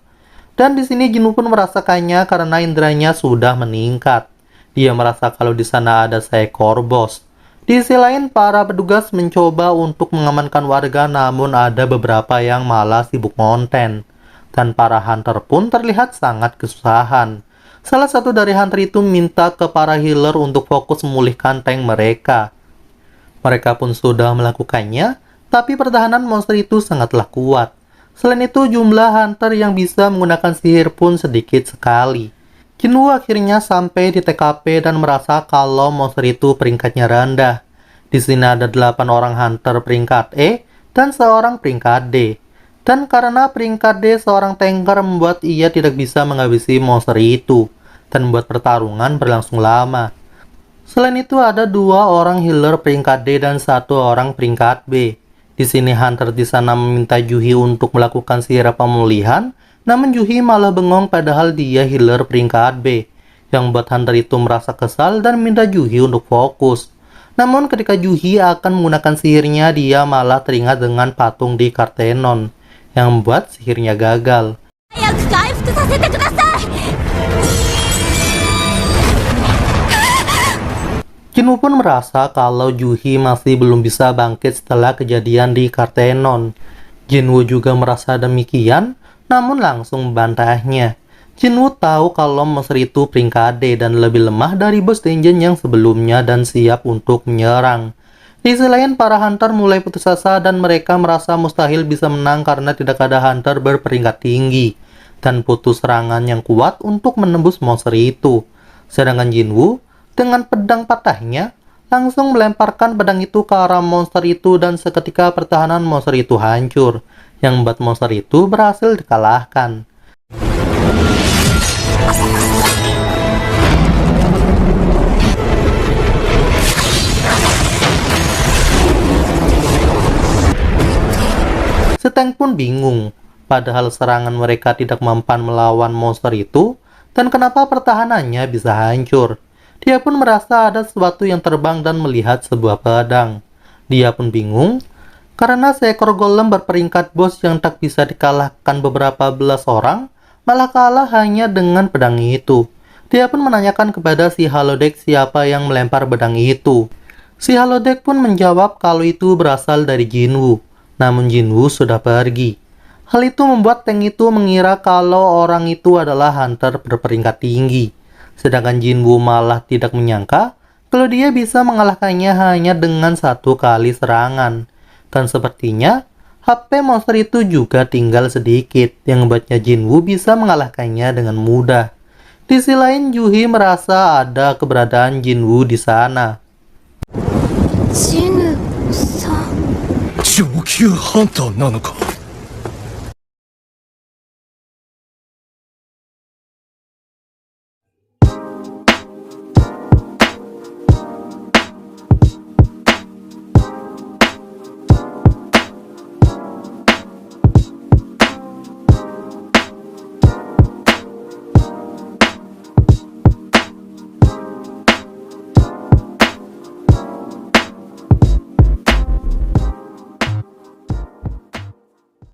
Dan di sini Jinwoo pun merasakannya karena indranya sudah meningkat. Dia merasa kalau di sana ada seekor bos. Di sisi lain, para petugas mencoba untuk mengamankan warga, namun ada beberapa yang malah sibuk konten. Dan para hunter pun terlihat sangat kesusahan. Salah satu dari hunter itu minta ke para healer untuk fokus memulihkan tank mereka. Mereka pun sudah melakukannya, tapi pertahanan monster itu sangatlah kuat. Selain itu, jumlah hunter yang bisa menggunakan sihir pun sedikit sekali. Jinwoo akhirnya sampai di TKP dan merasa kalau monster itu peringkatnya rendah. Di sini ada 8 orang hunter peringkat E dan seorang peringkat D. Dan karena peringkat D seorang tanker membuat ia tidak bisa menghabisi monster itu, dan membuat pertarungan berlangsung lama. Selain itu ada 2 orang healer peringkat D dan 1 orang peringkat B. Di sini hunter di sana meminta Juhi untuk melakukan sihir pemulihan, namun Juhi malah bengong padahal dia healer peringkat B, yang membuat hunter itu merasa kesal dan minta Juhi untuk fokus. Namun ketika Juhi akan menggunakan sihirnya, dia malah teringat dengan patung di Kartenon, yang membuat sihirnya gagal. Jinwoo pun merasa kalau Juhi masih belum bisa bangkit setelah kejadian di Kartenon. Jinwoo juga merasa demikian, namun langsung membantahnya. Jinwoo tahu kalau monster itu peringkat D dan lebih lemah dari bos Denjen yang sebelumnya dan siap untuk menyerang. Di sisi lain, para hunter mulai putus asa dan mereka merasa mustahil bisa menang karena tidak ada hunter berperingkat tinggi dan putus serangan yang kuat untuk menembus monster itu. Sedangkan Jinwoo dengan pedang patahnya langsung melemparkan pedang itu ke arah monster itu dan seketika pertahanan monster itu hancur, yang membuat monster itu berhasil dikalahkan. Si Tank pun bingung, padahal serangan mereka tidak mempan melawan monster itu, dan kenapa pertahanannya bisa hancur. Dia pun merasa ada sesuatu yang terbang dan melihat sebuah pedang. Dia pun bingung, karena seekor golem berperingkat bos yang tak bisa dikalahkan beberapa belas orang, malah kalah hanya dengan pedang itu. Dia pun menanyakan kepada si holodeck siapa yang melempar pedang itu. Si holodeck pun menjawab kalau itu berasal dari Jinwoo. Namun Jinwoo sudah pergi. Hal itu membuat Tank itu mengira kalau orang itu adalah hunter berperingkat tinggi. Sedangkan Jinwoo malah tidak menyangka kalau dia bisa mengalahkannya hanya dengan 1 kali serangan. Dan sepertinya HP monster itu juga tinggal sedikit yang membuatnya Jinwoo bisa mengalahkannya dengan mudah. Di sisi lain, Juhi merasa ada keberadaan Jinwoo di sana. ジヌさん。上級ハンターなのか。